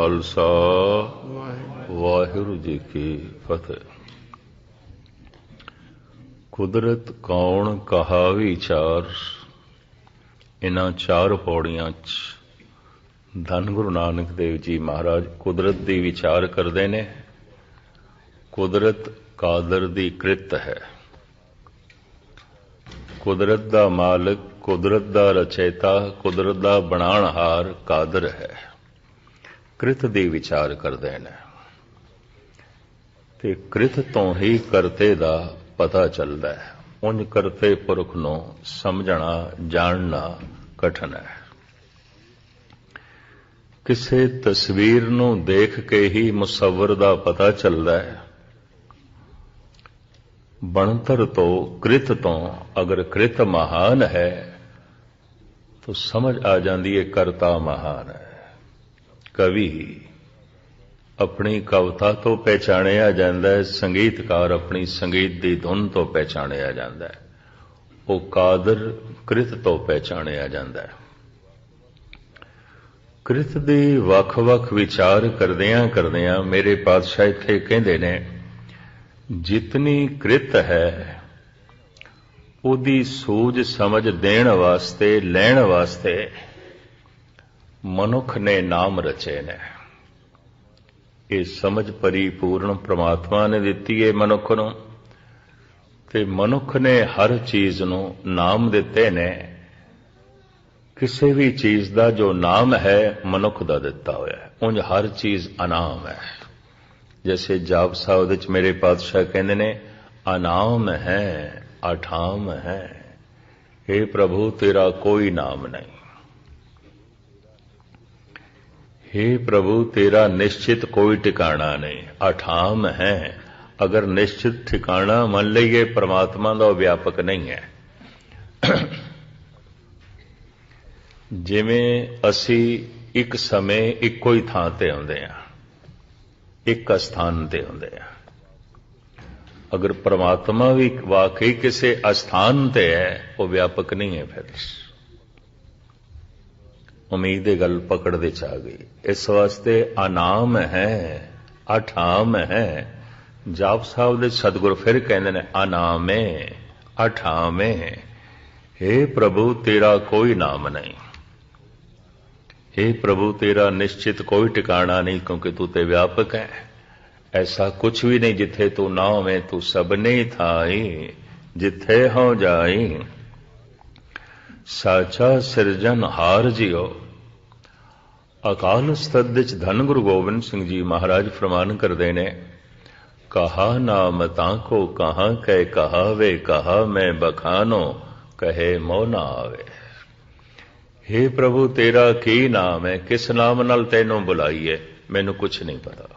खालसा वाहिगुरु जी की फतेह। कुदरत कौन कहा विचार, इन्हां चार पौड़ियां च धन गुरु नानक देव जी महाराज कुदरत दी विचार करते ने। कुदरत कादर दी कृत है। कुदरत दा मालिक, कुदरत दा रचयिता, कुदरत दा बनाणहार कादर है। कृत दी विचार करते हैं ते कृत तो ही करते दा पता चलता है। उंज करते पुरख नूं समझना जानना कठिन है। किसे तस्वीर नूं देख के ही मुसव्वर दा पता चलता है। बनतर तो कृत तो अगर कृत महान है तो समझ आ जाती है करता महान है। कवि अपनी कविता तो पहचानिया जाता है, संगीतकार अपनी संगीत की धुन तो पहचानिया जाता है, वो कादर कृत तो पहचानिया जाता है। कृत दी वख-वख विचार करदियां करदियां मेरे पातशाह इत्थे कहंदे ने, जितनी कृत है उहदी सूझ समझ देण वास्ते लैण वास्ते मनुख ने नाम रचे ने। ये समझ परिपूर्ण परमात्मा ने दिती है मनुख नूं, ते मनुख ने हर चीज नूं नाम दिते ने। किसी भी चीज का जो नाम है मनुख दा दिता होया है। उंज हर चीज अनाम है। जैसे जाप साहब विच मेरे पातशाह कहंदे ने, अनाम है अठाम है, हे प्रभु तेरा कोई नाम नहीं। हे प्रभु तेरा निश्चित कोई ठिकाना नहीं। अठाम है, अगर निश्चित ठिकाना मान लीए परमात्मा का व्यापक नहीं है। जिवें असी एक समय इको ही थां ते आउंदे हां, एक स्थान ते आउंदे हां, अगर परमात्मा भी वाकई किसी अस्थान ते है वो व्यापक नहीं है। फिर उम्मीद ये गल पकड़ दे च आ गई। इस वास्ते अनाम है अठाम है। जाप साहब दे सतगुर फिर कहंदे ने, अनामे अठामे, हे प्रभु तेरा कोई नाम नहीं। हे प्रभु तेरा निश्चित कोई ठिकाना नहीं, क्योंकि तू ते व्यापक है। ऐसा कुछ भी नहीं जिथे तू ना होवे। तू सबने थाई जिथे हो जाई, साचा सिरजन हार जियो। अकाल उस्तद विच धन गुरु गोबिंद सिंह जी महाराज फरमान करते ने, कहा नाम ताको कहाँ कह कहावे, कहा मैं बखानो कहे मोह ना आवे। हे प्रभु तेरा की नाम है, किस नाम नाल तैनों बुलाईए, मैनू कुछ नहीं पता।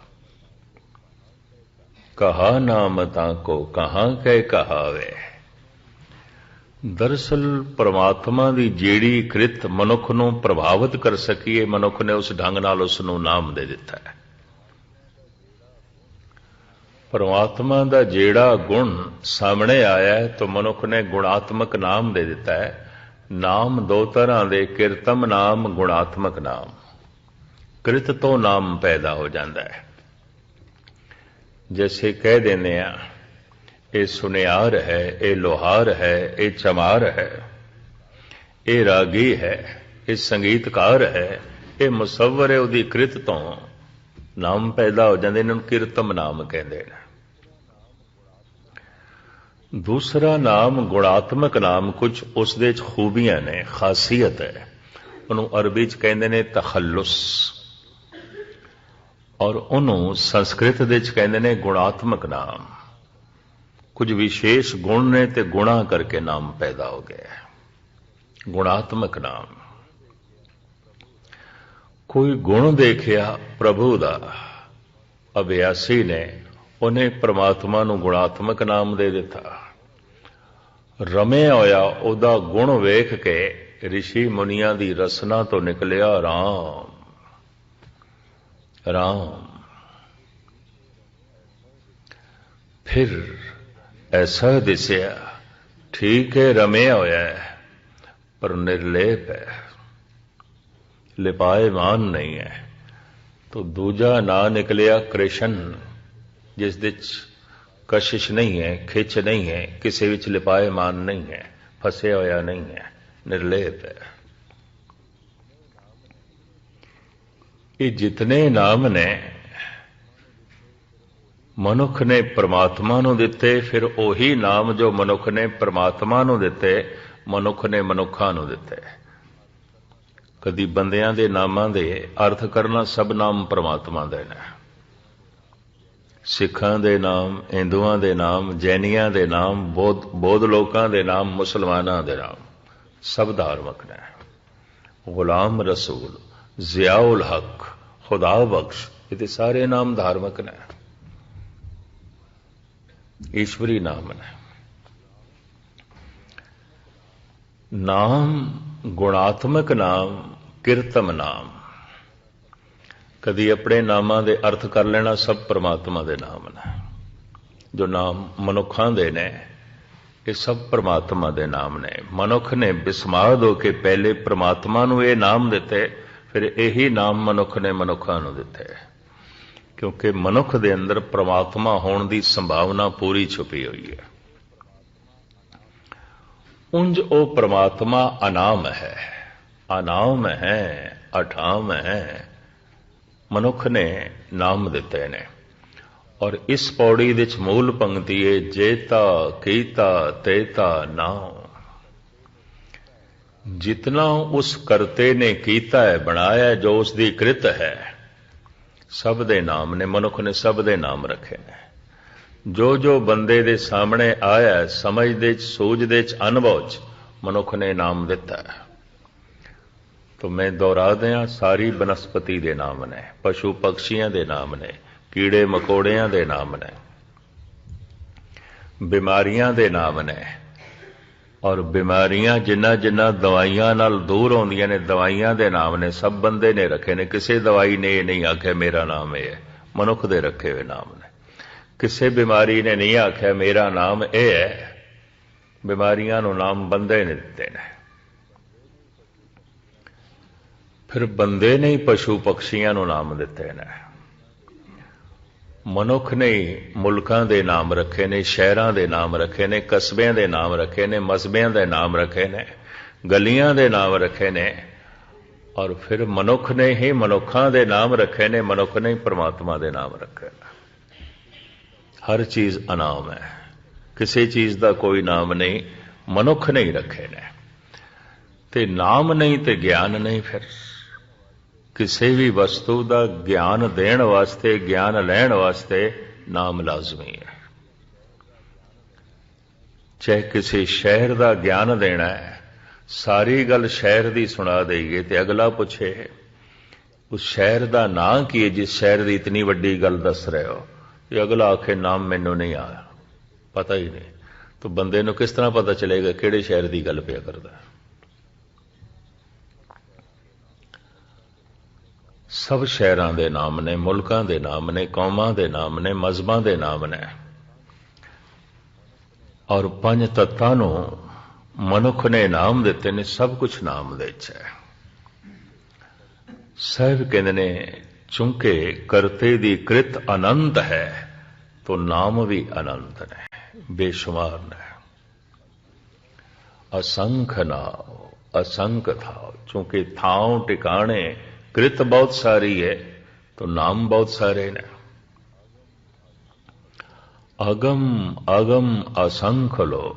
कहा नाम ताको कहाँ कह कहावे। दरअसल परमात्मा की जेड़ी कृत मनुख नूं प्रभावित कर सकीए, मनुख ने उस ढंग नाल उसनूं नाम दे दिता है। परमात्मा का जेड़ा गुण सामने आया है तो मनुख ने गुणात्मक नाम दे दिता है। नाम दो तरह दे, किरतम नाम, गुणात्मक नाम। कृत तो नाम पैदा हो जाता है। जैसे कह देने आ, ये सुनियार है, ये लोहार है, ये चमार है, ये रागी है, ये संगीतकार है, ये मुसव्वर है। उहदी कृत तो नाम पैदा हो जाते, इन्होंने किरतम नाम कहते हैं। दूसरा नाम गुणात्मक नाम, कुछ उस दे खूबियां ने, खासियत है। उन्होंने अरबी च कहते हैं तखल्लुस, और उन्होंने संस्कृत दे कहते हैं गुणात्मक नाम। कुछ विशेष गुण ने ते गुणा करके नाम पैदा हो गया है। गुणात्मक नाम। कोई गुण देखिया प्रभु दा अभ्यासी ने, उन्हें परमात्मा नूं गुणात्मक नाम दे दिता। रमिया होया उहदा गुण वेख के ऋषि मुनिया दी रसना तो निकलिया राम राम। फिर ऐसा दिसया, ठीक है रमिया होया है पर निर्लेप है, लिपायमान नहीं है। तो दूजा ਨਾਂ निकलिया कृष्ण, जिस विच कशिश नहीं है, खिच नहीं है, किसी विच लिपायमान नहीं है, फसिया होया नहीं है, निर्लेप है। ये जितने नाम ने मनुख ने परमात्मा नूं दिते, फिर उही नाम जो मनुख ने परमात्मा नूं दिते, मनुख ने मनुखां नूं दिते। कदी बंदियां दे नामां दे अर्थ करना, सब नाम परमात्मा दे ने। सिखां दे नाम, हिंदुआं दे नाम, जैनियां दे नाम, बौद्ध लोकां दे नाम, मुसलमानां दे नाम, सब धार्मिक ने। गुलाम रसूल, जियाउल हक, खुदा बख्श, ये सारे नाम धार्मिक ने, ईश्वरी नाम ने। नाम गुणात्मक नाम, किरतम नाम। कदी अपने नामां दे अर्थ कर लेना, सब परमात्मा दे नाम ने। जो नाम मनुखां दे ने, ये सब परमात्मा दे नाम ने। मनुख ने बिस्माद होके पहले परमात्मा नूं ये नाम दिते, फिर यही नाम मनुख ने मनुखां नूं दिते, क्योंकि मनुख दे अंदर परमात्मा होने की संभावना पूरी छुपी हुई है। उंज ओ परमात्मा अनाम है, अनाम है, अठाम है, मनुख ने नाम दिते ने। और इस पौड़ी विच मूल पंक्ति है, जेता कीता तेता नाम। जितना उस करते ने कीता है, बनाया है, जो उसकी कृत है, सब दे नाम ने, मनुख ने सब दे नाम रखे ने। जो जो बंदे दे सामने आया, समझ दे, सूझ दे, अनुभव च मनुख ने नाम दिता है। तो मैं दोहरा दिया, सारी बनस्पति दे नाम ने, पशु पक्षियां दे नाम ने, कीड़े मकोड़ियां दे नाम ने, बीमारियां दे नाम ने। और बीमारियां जिन्ना जिन्ना दवाइयां नाल दूर होंदियां ने, दवाइयां दे नाम ने, सब बंदे ने रखे ने। किसी दवाई ने ये नहीं आख्या मेरा नाम यह है, मनुख दे रखे हुए नाम ने। किसी बीमारी ने नहीं आख्या मेरा नाम यह है, बीमारियां नूं नाम बंदे ने दिते ने। फिर बंदे ने ही पशु पक्षियां नूं नाम दिते ने। मनुख ने मुल्कां दे नाम रखे ने, शहरां दे नाम रखे ने, कस्बियां दे नाम रखे ने, मजहबियां दे नाम रखे ने, गलियां दे नाम रखे ने। और फिर मनुख ने ही मनुखां दे नाम रखे ने, मनुख ने ही परमात्मा दे नाम रखे ने। हर चीज अनाम है, किसी चीज का कोई नाम नहीं, मनुख ने ही रखे ने। ते नाम नहीं ते ज्ञान नहीं। फिर किसी भी वस्तु का ज्ञान देण वास्ते, ज्ञान लैण वास्ते नाम लाजमी है। चाहे किसी शहर का ज्ञान देना है, सारी गल शहर की सुना देईए ते अगला पूछे उस शहर का नाम की है जिस शहर की इतनी वड्डी गल दस रहे हो, ये अगला आखे नाम मैनू नहीं आया, पता ही नहीं। तो बंदे नूं किस तरह पता चलेगा किहड़े शहर की गल पिया करदा। सब शहरां दे नाम ने, मुल्कां दे नाम ने, कौमां दे नाम ने, मजहबां दे नाम ने। और पंज तत्तां नूं मनुख ने नाम दिते ने, सब कुछ नाम दे च है। साहिब कहंदे ने चूंकि करते दी कृत अनंत है तो नाम भी अनंत ने, बेशुमार ने। असंख नाम असंख था, चूंकि थाव टिकाणे कृत बहुत सारी है तो नाम बहुत सारे ने। अगम अगम असंख लो।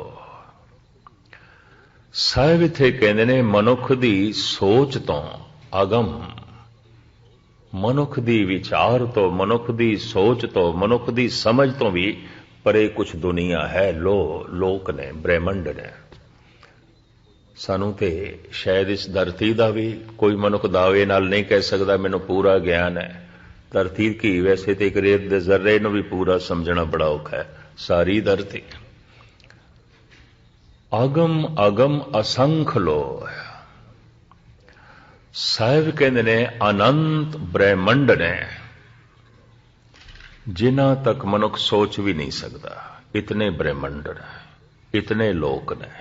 साहिब इत्थे कहंदे ने मनुख दी सोच तो अगम, मनुख दी विचार तो, मनुख दी सोच तो, मनुख दी समझ तो भी परे कुछ दुनिया है, लोक ने, ब्रह्मंड ने। सानू ते शायद इस धरती का भी कोई मनुख दावे नाल नहीं कह सकता मैनू पूरा ज्ञान है। धरती की वैसे तो एक रेत दे जर्रे नूं भी पूरा समझना बड़ा औखा है, सारी धरती। अगम अगम असंख लो। साहिब कहंदे ने अनंत ब्रह्मंड ने जिन्हां तक मनुख सोच भी नहीं सकता। इतने ब्रह्मंड ने, इतने लोक ने।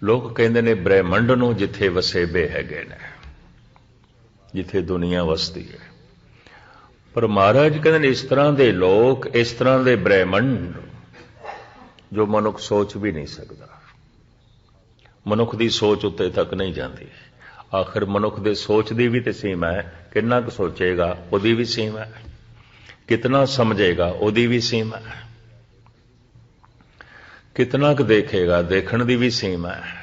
लोग कहते ने ब्रह्मंड नूं जिथे वसेबे हैगे ने, जिथे दुनिया वसती है, पर महाराज कहते हैं इस तरह के लोग, इस तरह के ब्रह्मंड जो मनुख सोच भी नहीं सकता, मनुख की सोच उत्ते तक नहीं जाती। आखिर मनुख के सोच की भी तो सीमा है, कितना क सोचेगा उहदी भी सीमा है, कितना समझेगा उहदी भी सीमा है, कितना क देखेगा देखण की भी सीमा है,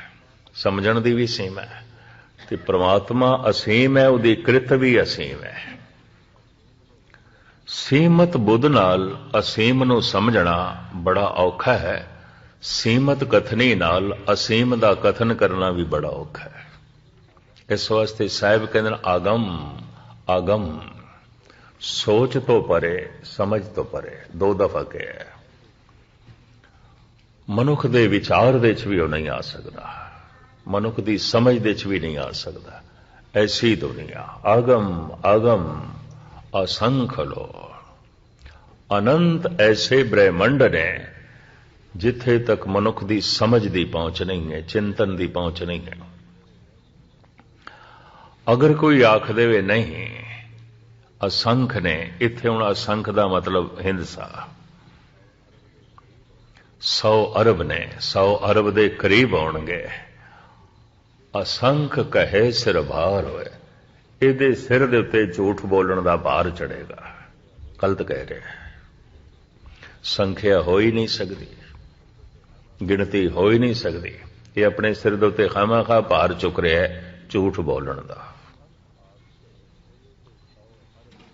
समझण की भी सीमा है। ते परमात्मा असीम है, उहदी कृत भी असीम है। सीमत बुद्ध नाल असीम नूं समझना बड़ा औखा है, सीमत कथनी नाल असीम दा कथन करना भी बड़ा औखा है। इस वास्ते साहिब कहते आगम आगम, सोच तो परे समझ तो परे, दो दफा कहा। मनुख दे विचार दे च भी वो नहीं आ सकता, मनुख दी समझ दे च भी नहीं आ सकता। ऐसी दुनिया आगम आगम असंख लो, अनंत ऐसे ब्रह्मंड ने जिथे तक मनुख दी समझ दी पहुंच नहीं है, चिंतन दी पहुंच नहीं है। अगर कोई आख देवे नहीं असंख ने, इत्थे हुण असंख दा मतलब हिंदसा 100 अरब ने, 100 अरब दे करीब होणगे। असंख कहे सिर भार होए, इहदे सिर दे उत्ते झूठ बोलण दा भार चढ़ेगा। गलत कह रहे, संख्या हो ही नहीं सकती, गिणती हो ही नहीं सकती। ये अपने सिर दे उत्ते खामा खा भार चुक रहा है झूठ बोलण दा।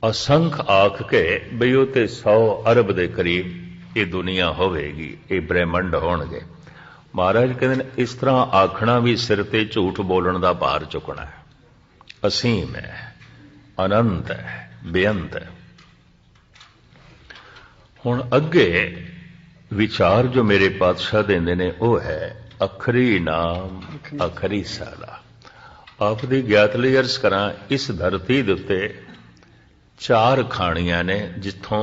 असंख आख के बई उते 100 अरब दे करीब ये दुनिया होवेगी, ये ब्रह्मंड होणगे। महाराज कहते इस तरह आखना भी सिर ते झूठ बोलण दा भार चुकना है। असीम है, अनंत है, बेअंत है। हुण अगे विचार जो मेरे पातशाह देंदे ने वो है अखरी नाम अखरी साला। आप दी ज्ञात लई अर्ज करा, इस धरती दे उत्ते 4 खाणियां ने जिथों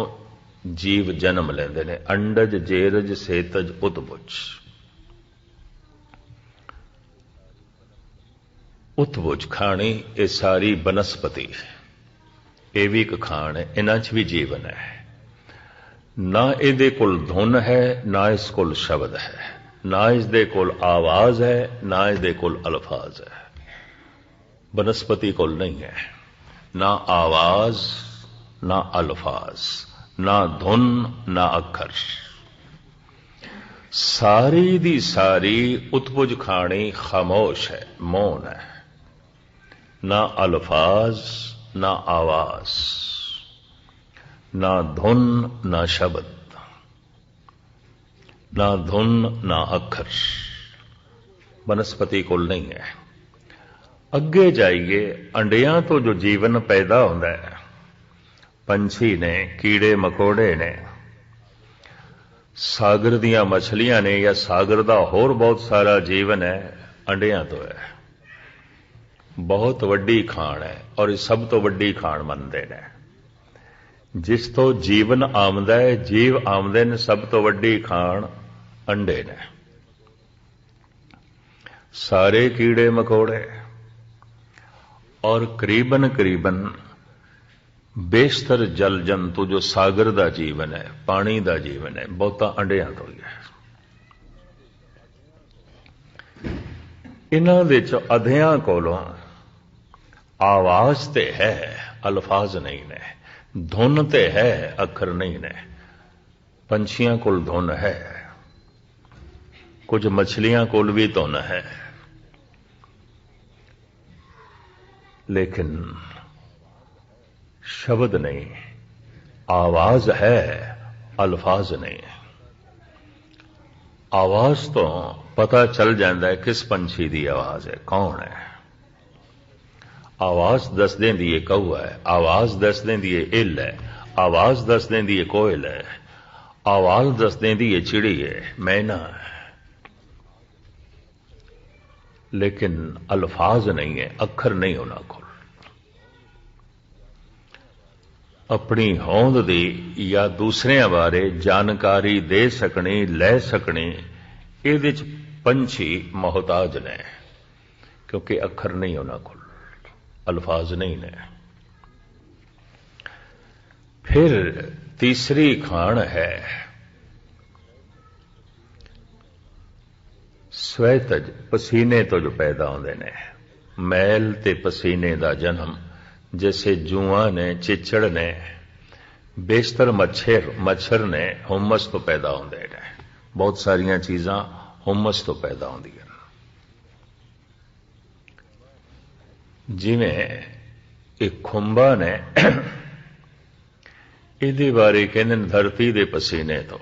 जीव जन्म लेंदे ने, अंडज जेरज सेतज उत्बुज। उत्बुज खाणी ये सारी बनस्पति, ये भी एक खाण है, इन्हां च भी जीवन है। ना इहदे कोल धुन है, ना इस कोल शब्द है, ना इसदे कोल आवाज है, ना इसदे कोल अल्फाज है। बनस्पति कोल नहीं है ना आवाज ना अल्फाज, ना धुन ना अखर। सारी दी सारी उत्बुज खाणी खामोश है, मौन है। ना अल्फाज ना आवाज, ना धुन ना शब्द, ना धुन ना अखर, वनस्पति कोल नहीं है। अगे जाइए, अंडियां तो जो जीवन पैदा होता है, पंछी ने, कीड़े मकोड़े ने, सागर दियां मछलियां ने, या सागर दा होर बहुत सारा जीवन है, अंडियां तो है। बहुत वड्डी खाण है और इस सब तो वड्डी खाण मनदे ने। जिस तो जीवन आमदा है, जीव आमदे ने, सब तो वड्डी खाण अंडे ने। सारे कीड़े मकोड़े और करीबन करीबन बेशतर जल जंतु जो सागर दा जीवन है, पानी दा जीवन है, बहुता अंडियां तो ही है। इन्हां दे च अधियां कोलों आवाज ते है, अल्फाज नहीं ने, धुन ते है, अखर नहीं ने। पंछियां कोल धुन है, कुछ मछलियां कोल भी धुन है, लेकिन शब्द नहीं, आवाज है, अल्फाज नहीं। आवाज तो पता चल जाता है किस पंछी की आवाज है, कौन है। आवाज दस देंदी है कौआ है, आवाज दस देंदी है इल है, आवाज दस देंदी है कोयल है, आवाज दस देंदी है चिड़ी है, मैना है। लेकिन अल्फाज नहीं है, अखर नहीं होना कोल। अपनी होंद दी या दूसरियां बारे जानकारी दे सकनी, लै सकनी, इहदे च पंछी मोहताज ने, क्योंकि अखर नहीं होना कोल, अल्फाज नहीं ने। फिर तीसरी खाण है स्वैतज, पसीने तो जो पैदा होंदे ने, मैल ते पसीने दा जन्म। जैसे जुआं ने, चिचड़ ने, बेशतर मच्छर ने हुमस तो पैदा होंदे ने। बहुत सारियां चीजां हुमस तो पैदा होंदियां। जिवें एक खुंबा ने इहदे बारे कहंदे ने धरती दे पसीने तो,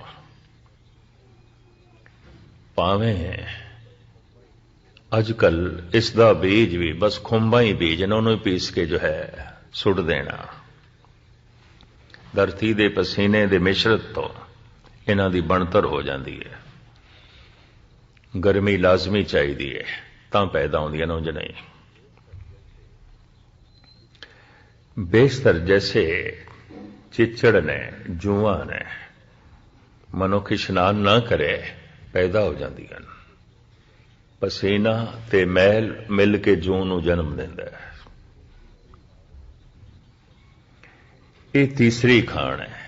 भावें अजकल इसका बीज भी बस खुंबा ही बीज ने, उन्होंने पीस के जो है सुट देना। धरती दे पसीने दे मिश्रत तो इन्हां दी बनतर हो जाती है। गर्मी लाजमी चाहिए तां पैदा होंदियां ने, उंज नहीं। बेशतर जैसे चिचड़ ने, जुआं ने, मनुख इशनान ना करे पैदा हो जांदियां ने। पसीना ते मैल मिल के जूं नूं जन्म दिंदा है। ये तीसरी खाण है।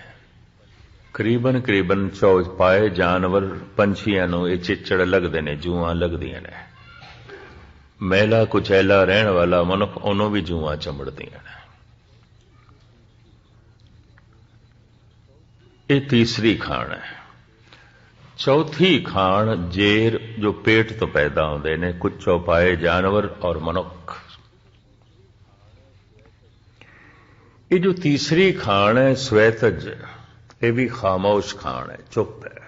करीबन चौपाए जानवर पंछियां नूं ये चिचड़ लगदे ने, जूआं लगदियां ने। मैला कुचैला रहण वाला मनुख उन्हों भी जूआं चंबड़दियां ने। ये तीसरी खाण है। चौथी खाण जेर, जो पेट तो पैदा होंदे ने, कुछ चौपाए जानवर और मनुख। ये जो तीसरी खाण है स्वैतज, ये भी खामोश खाण है, चुप है।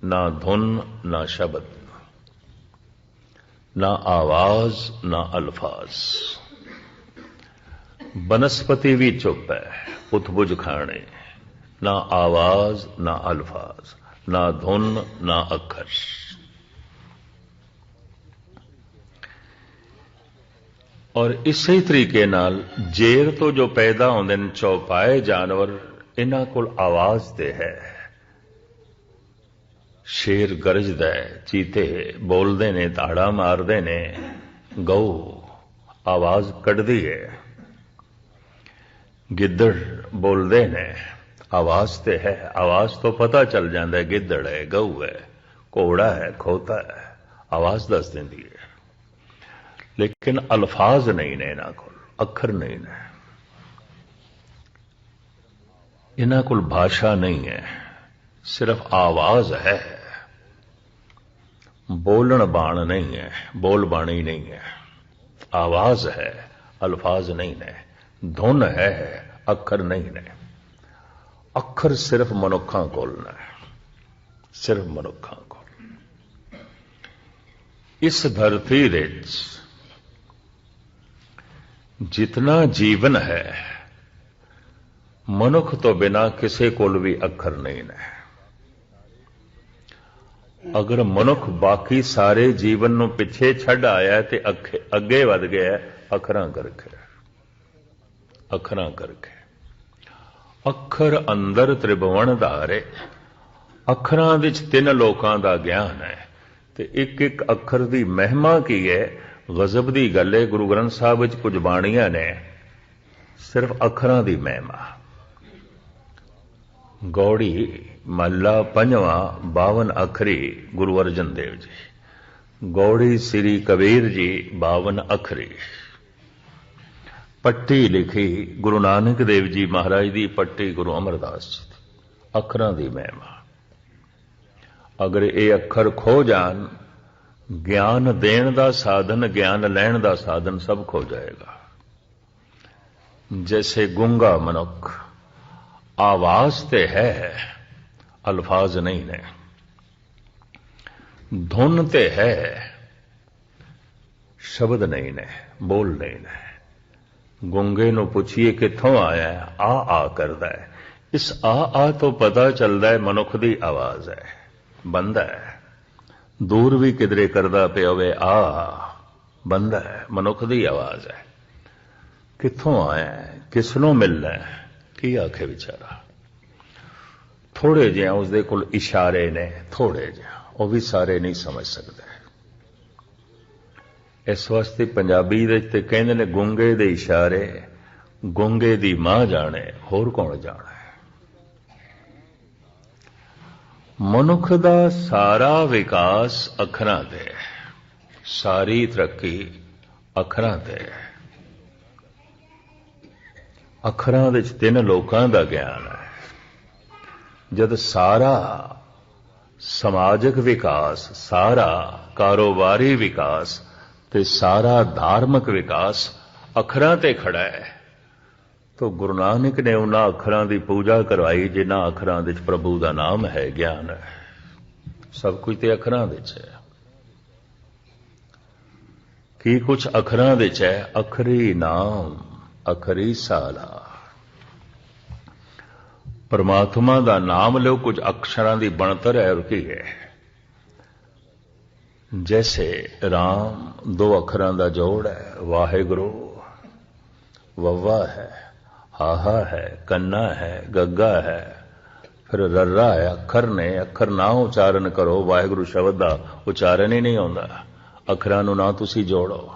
ना धुन ना शब्द, ना आवाज ना अल्फाज। बनस्पति भी चुप है, उठबुझ खाणे। ना आवाज ना अल्फाज, ना धुन ना अखर। और इसी तरीके नाल जेर तो जो पैदा होंदे ने चौपाए जानवर, इन्हां कोल आवाज ते है। शेर गरजदा है, चीते बोलदे ने, ताड़ा मारदे ने, गऊ आवाज कढदी है, गिद्दड़ बोलदे ने, आवाज ते है। आवाज तो पता चल जाता है गिद्दड़ है, गऊ है, घोड़ा है, खोता है, आवाज दस देंदी है। लेकिन अल्फाज नहीं ने इन्हां कोल, अखर नहीं ने, इन्हां कोल भाषा नहीं है, सिर्फ आवाज है। बोलन बाण नहीं है, बोल बाणी नहीं है, आवाज है, अल्फाज नहीं ने, धुन है, अखर नहीं ने। अखर सिर्फ मनुखां कोल ने, सिर्फ मनुखां कोल। इस धरती विच जितना जीवन है, मनुख तो बिना किसी कोल भी अखर नहीं ने। अगर मनुख बाकी सारे जीवन नूं पिछे छड्ड आया ते अगे वध गया अखरां करके। अखरां करके अखर अंदर त्रिभुवन धारे। अखरां विच 3 लोकां दा ज्ञान है ते एक एक अखर दी महिमा की है। गजब दी गल है, गुरु ग्रंथ साहब विच कुछ बाणियां ने सिर्फ अखरां दी महिमा। गौड़ी महला 5वां 52 अखरी गुरु अर्जन देव जी। गौड़ी श्री कबीर जी 52 अखरी। पट्टी लिखी गुरु नानक देव जी महाराज दी, पट्टी गुरु अमरदास जी दी। अखरां दी महिमा। अगर ये अखर खो जान, ज्ञान देण दा साधन, ज्ञान लैण दा साधन सब खो जाएगा। जैसे गूंगा मनुख, आवाज ते है, अल्फाज नहीं ने, धुन ते है, शब्द नहीं ने, बोल नहीं ने। गूंगे नूं पुछिए कित्थों आया है, आ करदा है। इस आ तो पता चलदा है मनुख दी आवाज है। बंदा है, दूर भी किधरे करदा पिया होवे, बंदा है, मनुख दी आवाज है। कित्थों आया है, किसनों मिलना है, की आखे बेचारा। थोड़े जिहा उसदे कोल इशारे ने, थोड़े जिहा, वो भी सारे नहीं समझ सकते। इस वास्ते पंजाबी दे ते कहंदे ने गूंगे दे इशारे ਗੂੰਗੇ ਦੀ ਮਾਂ ਜਾਣੇ, ਹੋਰ ਕੌਣ ਜਾਣੇ। ਮਨੁੱਖ ਦਾ ਸਾਰਾ ਵਿਕਾਸ ਅੱਖਰਾਂ ਤੇ ਹੈ, ਸਾਰੀ ਤਰੱਕੀ ਅੱਖਰਾਂ ਤੇ ਹੈ। ਅੱਖਰਾਂ ਵਿੱਚ 3 ਲੋਕਾਂ ਦਾ ਗਿਆਨ ਹੈ। ਜਦ ਸਾਰਾ ਸਮਾਜਿਕ ਵਿਕਾਸ, ਸਾਰਾ ਕਾਰੋਬਾਰੀ ਵਿਕਾਸ ਤੇ ਸਾਰਾ ਧਾਰਮਿਕ ਵਿਕਾਸ ਅੱਖਰਾਂ ਤੇ ਖੜਾ ਹੈ, ਤਾਂ ਗੁਰੂ ਨਾਨਕ ਨੇ ਉਹਨਾਂ ਅੱਖਰਾਂ ਦੀ ਪੂਜਾ ਕਰਵਾਈ ਜਿਨ੍ਹਾਂ ਅੱਖਰਾਂ ਵਿੱਚ ਪ੍ਰਭੂ ਦਾ ਨਾਮ ਹੈ, ਗਿਆਨ ਹੈ। ਸਭ ਕੁਝ ਤੇ ਅੱਖਰਾਂ ਵਿੱਚ ਹੈ। ਕੀ ਕੁਝ ਅੱਖਰਾਂ ਵਿੱਚ ਹੈ? ਅਖਰੀ ਨਾਮ, ਅਖਰੀ ਸਾਲਾ। ਪਰਮਾਤਮਾ ਦਾ ਨਾਮ ਲਿਓ, ਕੁਝ ਅਕਸ਼ਰਾਂ ਦੀ ਬਣਤਰ ਹੈ। ਔਰ ਕੀ ਹੈ? ਜੈਸੇ ਰਾਮ 2 ਅੱਖਰਾਂ ਦਾ ਜੋੜ ਹੈ, ਵਾਹਿਗੁਰੂ ਵੱਵਾ ਹੈ, ਹਾਹਾ ਹੈ, ਕੰਨਾ ਹੈ, ਗੱਗਾ ਹੈ, ਫਿਰ ਰੱਰਾ ਹੈ। ਅੱਖਰ ਨੇ, ਅੱਖਰ ਨਾ ਉਚਾਰਨ ਕਰੋ, ਵਾਹਿਗੁਰੂ ਸ਼ਬਦ ਦਾ ਉਚਾਰਨ ਹੀ ਨਹੀਂ ਆਉਂਦਾ। ਅੱਖਰਾਂ ਨੂੰ ਨਾ ਤੁਸੀਂ ਜੋੜੋ,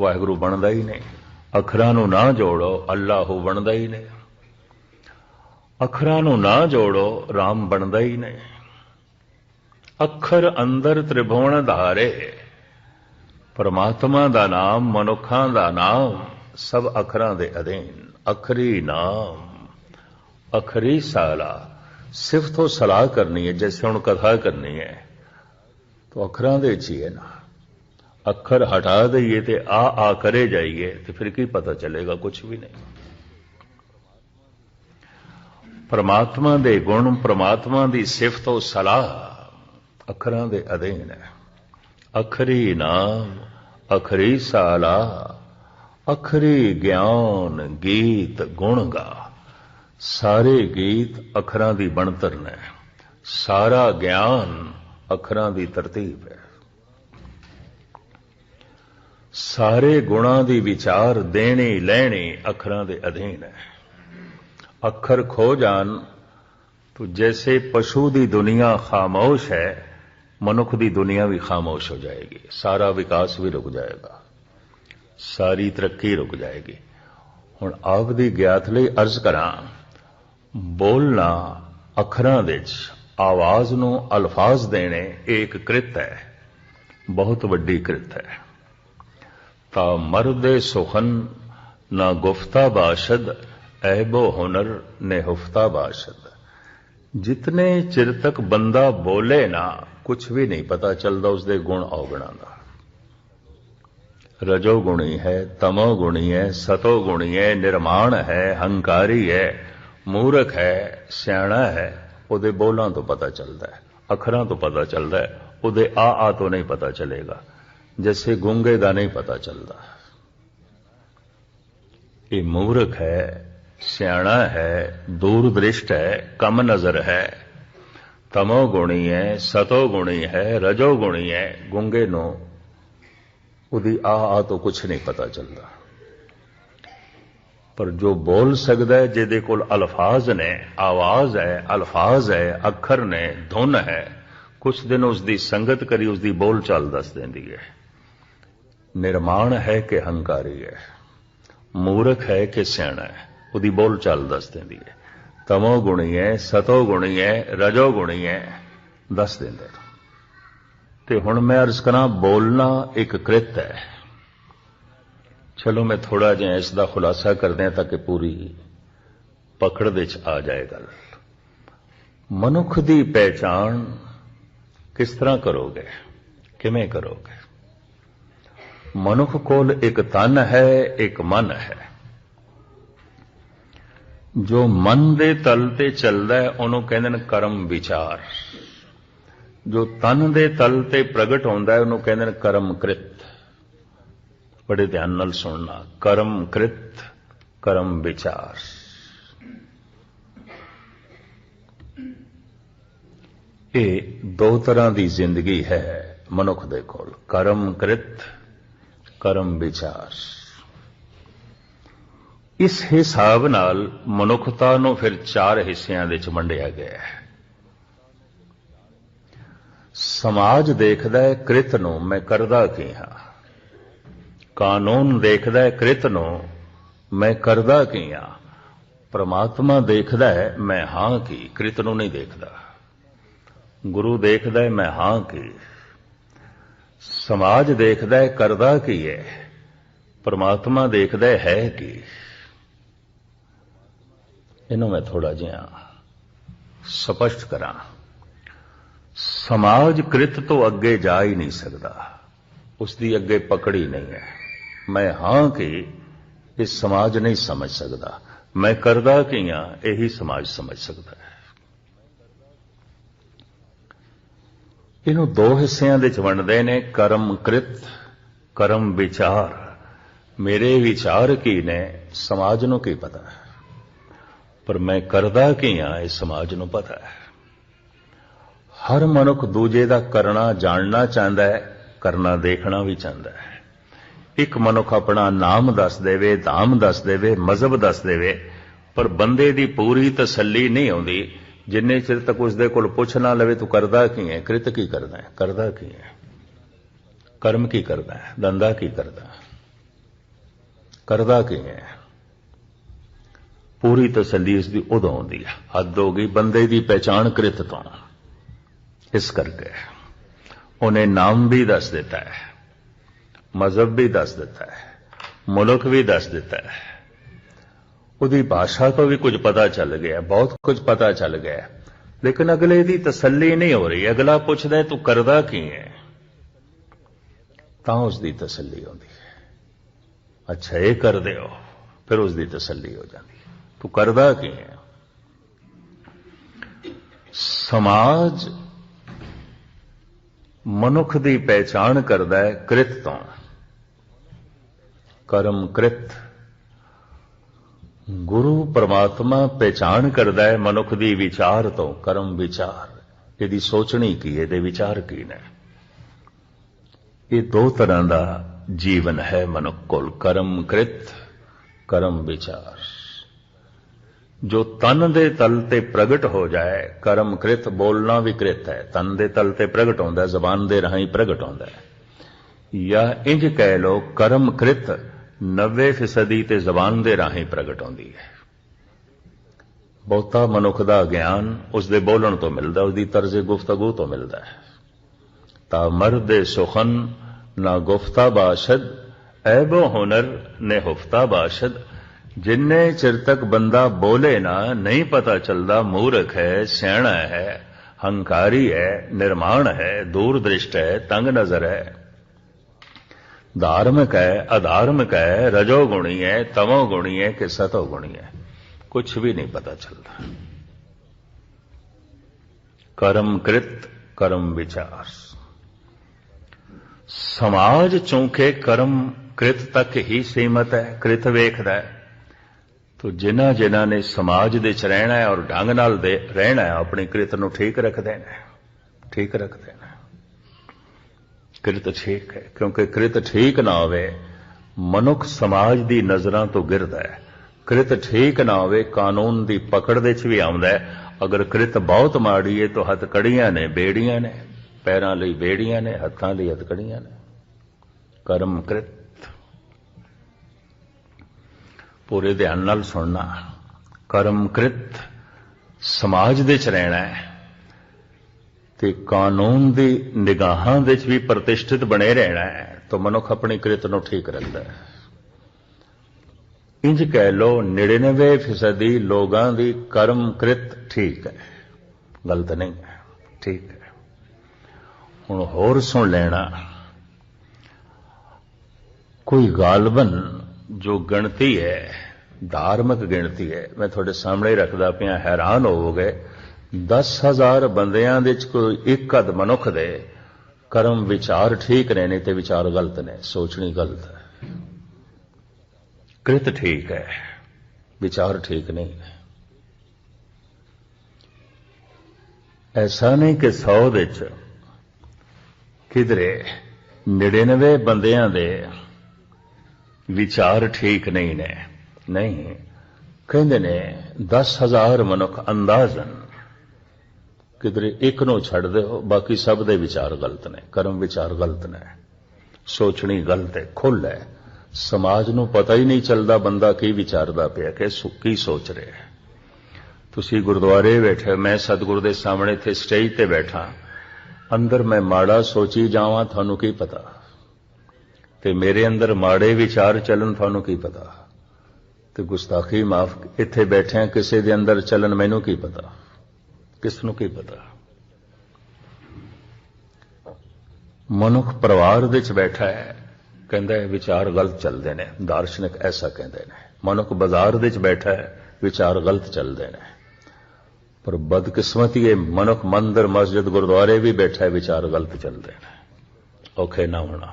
ਵਾਹਿਗੁਰੂ ਬਣਦਾ ਹੀ ਨਹੀਂ। ਅੱਖਰਾਂ ਨੂੰ ਨਾ ਜੋੜੋ, ਅੱਲਾਹੂ ਬਣਦਾ ਹੀ ਨਹੀਂ। ਅੱਖਰਾਂ ਨੂੰ ਨਾ ਜੋੜੋ, ਰਾਮ ਬਣਦਾ ਹੀ ਨਹੀਂ। ਅੱਖਰ ਅੰਦਰ ਤ੍ਰਿਭੁਵਨ ਧਾਰੇ, ਪਰਮਾਤਮਾ ਦਾ ਨਾਮ, ਮਨੁੱਖਾਂ ਦਾ ਨਾਮ, ਸਭ ਅੱਖਰਾਂ ਦੇ ਅਧੀਨ। ਅਖਰੀ ਨਾਮ, ਅਖਰੀ ਸਾਲਾ। ਸਿਫਤ ਤੋਂ ਸਲਾਹ ਕਰਨੀ ਹੈ, ਜੈਸੇ ਹੁਣ ਕਥਾ ਕਰਨੀ ਹੈ, ਤਾਂ ਅੱਖਰਾਂ ਦੇ ਵਿੱਚ ਹੀ ਹੈ ਨਾ। ਅੱਖਰ ਹਟਾ ਦਈਏ ਤੇ ਆ ਕਰੇ ਜਾਈਏ ਤੇ ਫਿਰ ਕੀ ਪਤਾ ਚੱਲੇਗਾ? ਕੁਝ ਵੀ ਨਹੀਂ। ਪਰਮਾਤਮਾ ਦੇ ਗੁਣ, ਪਰਮਾਤਮਾ ਦੀ ਸਿਫਤ ਤੋਂ ਸਲਾਹ ਅੱਖਰਾਂ ਦੇ ਅਧੀਨ ਹੈ। ਅਖਰੀ ਨਾਮ, ਅਖਰੀ ਸਾਲਾ, ਅਖਰੀ ਗਿਆਨ, ਗੀਤ ਗੁਣ ਗਾ। ਸਾਰੇ ਗੀਤ ਅੱਖਰਾਂ ਦੀ ਬਣਤਰ ਨੇ, ਸਾਰਾ ਗਿਆਨ ਅੱਖਰਾਂ ਦੀ ਤਰਤੀਬ ਹੈ। ਸਾਰੇ ਗੁਣਾਂ ਦੀ ਵਿਚਾਰ ਦੇਣੀ ਲੈਣੀ ਅੱਖਰਾਂ ਦੇ ਅਧੀਨ ਹੈ। ਅੱਖਰ ਖੋ ਜਾਣ ਤਾਂ ਜੈਸੇ ਪਸ਼ੂ ਦੀ ਦੁਨੀਆ ਖਾਮੋਸ਼ ਹੈ, ਮਨੁੱਖ ਦੀ ਦੁਨੀਆ ਵੀ ਖਾਮੋਸ਼ ਹੋ ਜਾਏਗੀ। ਸਾਰਾ ਵਿਕਾਸ ਵੀ ਰੁਕ ਜਾਏਗਾ, ਸਾਰੀ ਤਰੱਕੀ ਰੁਕ ਜਾਏਗੀ। ਹੁਣ ਆਪ ਦੀ ਗਿਆਤ ਲਈ ਅਰਜ਼ ਕਰਾਂ, ਬੋਲਣਾ ਅੱਖਰਾਂ ਵਿੱਚ, ਆਵਾਜ਼ ਨੂੰ ਅਲਫਾਜ਼ ਦੇਣੇ, ਇਹ ਇੱਕ ਕ੍ਰਿਤ ਹੈ, ਬਹੁਤ ਵੱਡੀ ਕ੍ਰਿਤ ਹੈ। ਤਾਂ ਮਰਦੇ ਸੁਖਨ ਨਾ ਗੁਫਤਾ ਬਾਸ਼ਦ, ਐਬੋ ਹੁਨਰ ਨੇ ਹੁਫਤਾ ਬਾਸ਼ਦ। ਜਿਤਨੇ ਚਿਰ ਤੱਕ ਬੰਦਾ ਬੋਲੇ ਨਾ, ਕੁਝ ਵੀ ਨਹੀਂ ਪਤਾ ਚੱਲਦਾ ਉਸਦੇ ਗੁਣ ਔਗਣਾਂ ਦਾ। ਰਜੋ ਗੁਣੀ ਹੈ, ਤਮੋ ਗੁਣੀ ਹੈ, ਸਤੋ ਗੁਣੀ ਹੈ, ਨਿਰਮਾਣ ਹੈ, ਹੰਕਾਰੀ ਹੈ, ਮੂਰਖ ਹੈ, ਸਿਆਣਾ ਹੈ। ਉਹਦੇ ਬੋਲਾਂ ਤੋਂ ਪਤਾ ਚੱਲਦਾ ਹੈ, ਅੱਖਰਾਂ ਤੋਂ ਪਤਾ ਚੱਲਦਾ ਹੈ। ਉਹਦੇ ਆ ਤੋਂ ਨਹੀਂ ਪਤਾ ਚੱਲੇਗਾ, ਜੈਸੇ ਗੂੰਗੇ ਦਾ ਨਹੀਂ ਪਤਾ ਚੱਲਦਾ। ਇਹ ਮੂਰਖ ਹੈ, ਸਿਆਣਾ ਹੈ, ਦੂਰਦ੍ਰਿਸ਼ਟ ਹੈ, ਕਮ ਨਜ਼ਰ ਹੈ, ਤਮੋ ਗੁਣੀ ਹੈ, ਸਤੋ ਗੁਣੀ ਹੈ, ਰਜੋ ਗੁਣੀ ਹੈ। ਗੂੰਗੇ ਨੂੰ ਉਹਦੀ ਆ ਤੋਂ ਕੁਝ ਨਹੀਂ ਪਤਾ ਚੱਲਦਾ। ਪਰ ਜੋ ਬੋਲ ਸਕਦਾ ਹੈ, ਜਿਹਦੇ ਕੋਲ ਅਲਫਾਜ਼ ਨੇ, ਆਵਾਜ਼ ਹੈ, ਅਲਫਾਜ਼ ਹੈ, ਅੱਖਰ ਨੇ, ਧੁਨ ਹੈ, ਕੁਝ ਦਿਨ ਉਸਦੀ ਸੰਗਤ ਕਰੀ, ਉਸਦੀ ਬੋਲ ਚਾਲ ਦੱਸ ਦਿੰਦੀ ਹੈ। ਨਿਰਮਾਣ ਹੈ ਕਿ ਹੰਕਾਰੀ ਹੈ, ਮੂਰਖ ਹੈ ਕਿ ਸਿਆਣਾ ਹੈ, ਉਹਦੀ ਬੋਲ ਚਾਲ ਦੱਸ ਦਿੰਦੀ ਹੈ। ਤਮੋ ਗੁਣੀ ਹੈ, ਸਤੋ ਗੁਣੀ ਹੈ, ਰਜੋ ਗੁਣੀ ਹੈ, ਦੱਸ ਦਿੰਦੇ। ਤੇ ਹੁਣ ਮੈਂ ਅਰਜ਼ ਕਰਾਂ, ਬੋਲਣਾ ਇੱਕ ਕ੍ਰਿਤ ਹੈ। ਚਲੋ ਮੈਂ ਥੋੜਾ ਜਿਹਾ ਇਸ ਦਾ ਖੁਲਾਸਾ ਕਰਦੇ ਹਾਂ ਤਾਂ ਕਿ ਪੂਰੀ ਪਕੜ ਵਿੱਚ ਆ ਜਾਏ ਗੱਲ। ਮਨੁੱਖ ਦੀ ਪਹਿਚਾਣ ਕਿਸ ਤਰ੍ਹਾਂ ਕਰੋਗੇ, ਕਿਵੇਂ ਕਰੋਗੇ? ਮਨੁੱਖ ਕੋਲ ਇੱਕ ਤਨ ਹੈ, ਇੱਕ ਮਨ ਹੈ। ਜੋ ਮਨ ਦੇ ਤਲ ਤੇ ਚੱਲਦਾ ਹੈ ਉਹਨੂੰ ਕਹਿੰਦੇ ਨੇ ਕਰਮ ਵਿਚਾਰ। ਜੋ ਤਨ ਦੇ ਤਲ ਤੇ ਪ੍ਰਗਟ ਹੁੰਦਾ ਹੈ ਉਹਨੂੰ ਕਹਿੰਦੇ ਨੇ ਕਰਮ ਕ੍ਰਿਤ। ਬੜੇ ਧਿਆਨ ਨਾਲ ਸੁਣਨਾ, ਕਰਮ ਕ੍ਰਿਤ, ਕਰਮ ਵਿਚਾਰ। ਇਹ 2 ਤਰ੍ਹਾਂ ਦੀ ਜ਼ਿੰਦਗੀ ਹੈ ਮਨੁੱਖ ਦੇ ਕੋਲ, ਕਰਮ ਕ੍ਰਿਤ, ਕਰਮ ਵਿਚਾਰ। ਇਸ ਹਿਸਾਬ ਨਾਲ ਮਨੁੱਖਤਾ ਨੂੰ ਫਿਰ 4 ਹਿੱਸਿਆਂ ਵਿੱਚ ਵੰਡਿਆ ਗਿਆ ਹੈ। ਸਮਾਜ ਦੇਖਦਾ ਹੈ ਕ੍ਰਿਤ ਨੂੰ, ਮੈਂ ਕਰਦਾ ਕੀ ਹਾਂ। ਕਾਨੂੰਨ ਦੇਖਦਾ ਹੈ ਕ੍ਰਿਤ ਨੂੰ, मैं करदा की हां। परमात्मा देखदा है मैं हां की, कृत नूं नहीं देखदा। गुरु देखदा है मैं हां की, समाज देखदा है करदा की है, परमात्मा देखदा है की। इन्हों मैं थोड़ा जिहा स्पष्ट करा। समाज कृत तो अगे जा ही नहीं सकता, उसकी अगे पकड़ी नहीं है। मैं हां कि इस समाज नहीं समझ सकता, मैं करदा की हां यही समाज समझ सकता है। इन्हों दो हिस्सों के वंडदे ने, कर्म कृत कर्म विचार। मेरे विचार की ने समाज नूं की पता है, पर मैं करदा की हां इस समाज नूं पता है। हर मनुख दूजे दा करना जानना चाहता है, करना देखना भी चाहता है। एक मनुख अपना नाम दस देवे, धाम दस देवे, मजहब दस देवे, पर बंदे दी पूरी तसल्ली नहीं आउंदी जिन्ने चिर तक उसदे कोल पुछ ना लवे तू करदा की है, कृत की करदा है, करदा की है, कर्म की करदा है, धंधा की करदा है, करदा की है। पूरी तसल्ली इसकी उदों आउंदी है। हद हो गई बंदे की पहचान कृत तो। इस करके उन्हें नाम भी दस देता है, मजहब भी दस देता है, मुल्क भी दस देता है, उसकी भाषा तो भी कुछ पता चल गया, बहुत कुछ पता चल गया, लेकिन अगले की तसल्ली नहीं हो रही। अगला पूछता है तू करदा की है, तां उसकी तसल्ली होती है। अच्छा ये कर दे हो, फिर उसकी तसल्ली हो जाती है, तू करदा की है। समाज मनुख की पहचान करदा है कृत तो, कर्म कृत। गुरु परमात्मा पहचान करदा है मनुख की विचार तो, कर्म विचार। यदि सोचनी की है, ये विचार की ने। ये दो तरह का जीवन है मनुख कोल, कर्म कृत कर्म विचार। जो तन दे तल ते प्रगट हो जाए, कर्म कृत। बोलना भी कृत है, तन दे तल ते प्रगट होंदा है, जबान दे राही प्रगट होंदा है। या इंज कह लो कर्म कृत 90% ते जबान दे राही प्रगट होंदी है। बहुता मनुख दा ज्ञान उसदे बोलण तो मिलदा, उसदी तर्जे गुफ्तगू तो मिलदा है। ता मर्दे सुखन ना गुफ्ता बाशद, ऐबो हुनर ने हुफ्ता बाशद। जिन्ने चिर तक बंदा बोले ना, नहीं पता चलता मूर्ख है, सियाणा है, हंकारी है, निर्माण है, दूरदृष्ट है, तंग नजर है, धार्मिक है, अधार्मिक है, रजोगुणी है, तमोगुणी है कि सतोगुणी है, कुछ भी नहीं पता चलता। कर्म कृत कर्म विचार। समाज चूंकि कर्म कृत तक ही सीमित है, कृत वेखदा है, तो जिन्हां जिन्हां ने समाज दे च रहना है और ढंग नाल रहना है, अपनी कृत नूं ठीक रख देना, ठीक रख देना। कृत ठीक है, क्योंकि कृत ठीक ना होवे मनुख समाज दी नजरां तो गिरदा है। कृत ठीक ना होवे कानून दी पकड़ दे च भी आउंदा है। अगर कृत बहुत माड़ी है तो हथकड़ियां ने, बेड़ियां ने, पैरां लई बेड़ियां ने, हत्थां लई हथकड़ियां ने। कर्म कृत। पूरे ध्यान नाल सुनना। कर्म कृत समाज दे च रहना है ते कानून दी निगाहां दे च भी प्रतिष्ठित बने रहना है, तो मनुख अपनी कृत नूं ठीक रखता है। इंज कह लो 99% लोगां दी कर्म कृत ठीक है, गलत नहीं है, ठीक है। हुण होर सुन लेना। कोई गालबन जो गिणती है, धार्मिक गिणती है, मैं थोड़े सामने रखदा पिया, हैरान होवोगे। 10,000 बंदियां दे कोई एक अध मनुख दे कर्म विचार ठीक ने, नहीं ते विचार गलत ने, सोचनी गलत है। कृत ठीक है, विचार ठीक नहीं है। ऐसा नहीं कि 100 दे च किधरे 99 बंदियां दे विचार ठीक नहीं ने, नहीं। कहते ने 10,000 मनुख अंदाजन किधरे एक नूं छड़ दे, बाकी सब दे विचार गलत ने, कर्म विचार गलत ने, सोचनी गलत है, खुल है, समाज ਨੂੰ ਪਤਾ ਹੀ ਨਹੀਂ ਚੱਲਦਾ ਬੰਦਾ ਕੀ ਵਿਚਾਰਦਾ ਪਿਆ ਕਿ ਕੀ ਸੋਚ ਰਿਹਾ ਹੈ। ਤੁਸੀਂ ਗੁਰਦੁਆਰੇ ਬੈਠੇ, ਮੈਂ ਸਤਿਗੁਰ ਦੇ ਸਾਹਮਣੇ ਇੱਥੇ ਸਟੇਜ ਤੇ ਬੈਠਾ, ਅੰਦਰ ਮੈਂ ਮਾੜਾ ਸੋਚੀ ਜਾਵਾਂ ਤੁਹਾਨੂੰ ਕੀ ਪਤਾ, ਤੇ ਮੇਰੇ ਅੰਦਰ ਮਾੜੇ ਵਿਚਾਰ ਚੱਲਣ ਤੁਹਾਨੂੰ ਕੀ ਪਤਾ, ਤੇ ਗੁਸਤਾਖੀ ਮਾਫ ਇੱਥੇ ਬੈਠਿਆਂ ਕਿਸੇ ਦੇ ਅੰਦਰ ਚੱਲਣ ਮੈਨੂੰ ਕੀ ਪਤਾ, ਕਿਸ ਨੂੰ ਕੀ ਪਤਾ। ਮਨੁੱਖ ਪਰਿਵਾਰ ਵਿੱਚ ਬੈਠਾ ਹੈ, ਕਹਿੰਦਾ ਹੈ ਵਿਚਾਰ ਗਲਤ ਚੱਲਦੇ ਨੇ, ਦਾਰਸ਼ਨਿਕ ਐਸਾ ਕਹਿੰਦੇ ਨੇ। ਮਨੁੱਖ ਬਾਜ਼ਾਰ ਵਿੱਚ ਬੈਠਾ ਹੈ, ਵਿਚਾਰ ਗਲਤ ਚੱਲਦੇ ਨੇ। ਪਰ ਬਦਕਿਸਮਤੀ ਇਹ ਮਨੁੱਖ ਮੰਦਰ ਮਸਜਿਦ ਗੁਰਦੁਆਰੇ ਵੀ ਬੈਠਾ ਹੈ, ਵਿਚਾਰ ਗਲਤ ਚੱਲਦੇ ਨੇ। ਔਖੇ ਨਾ ਹੋਣਾ,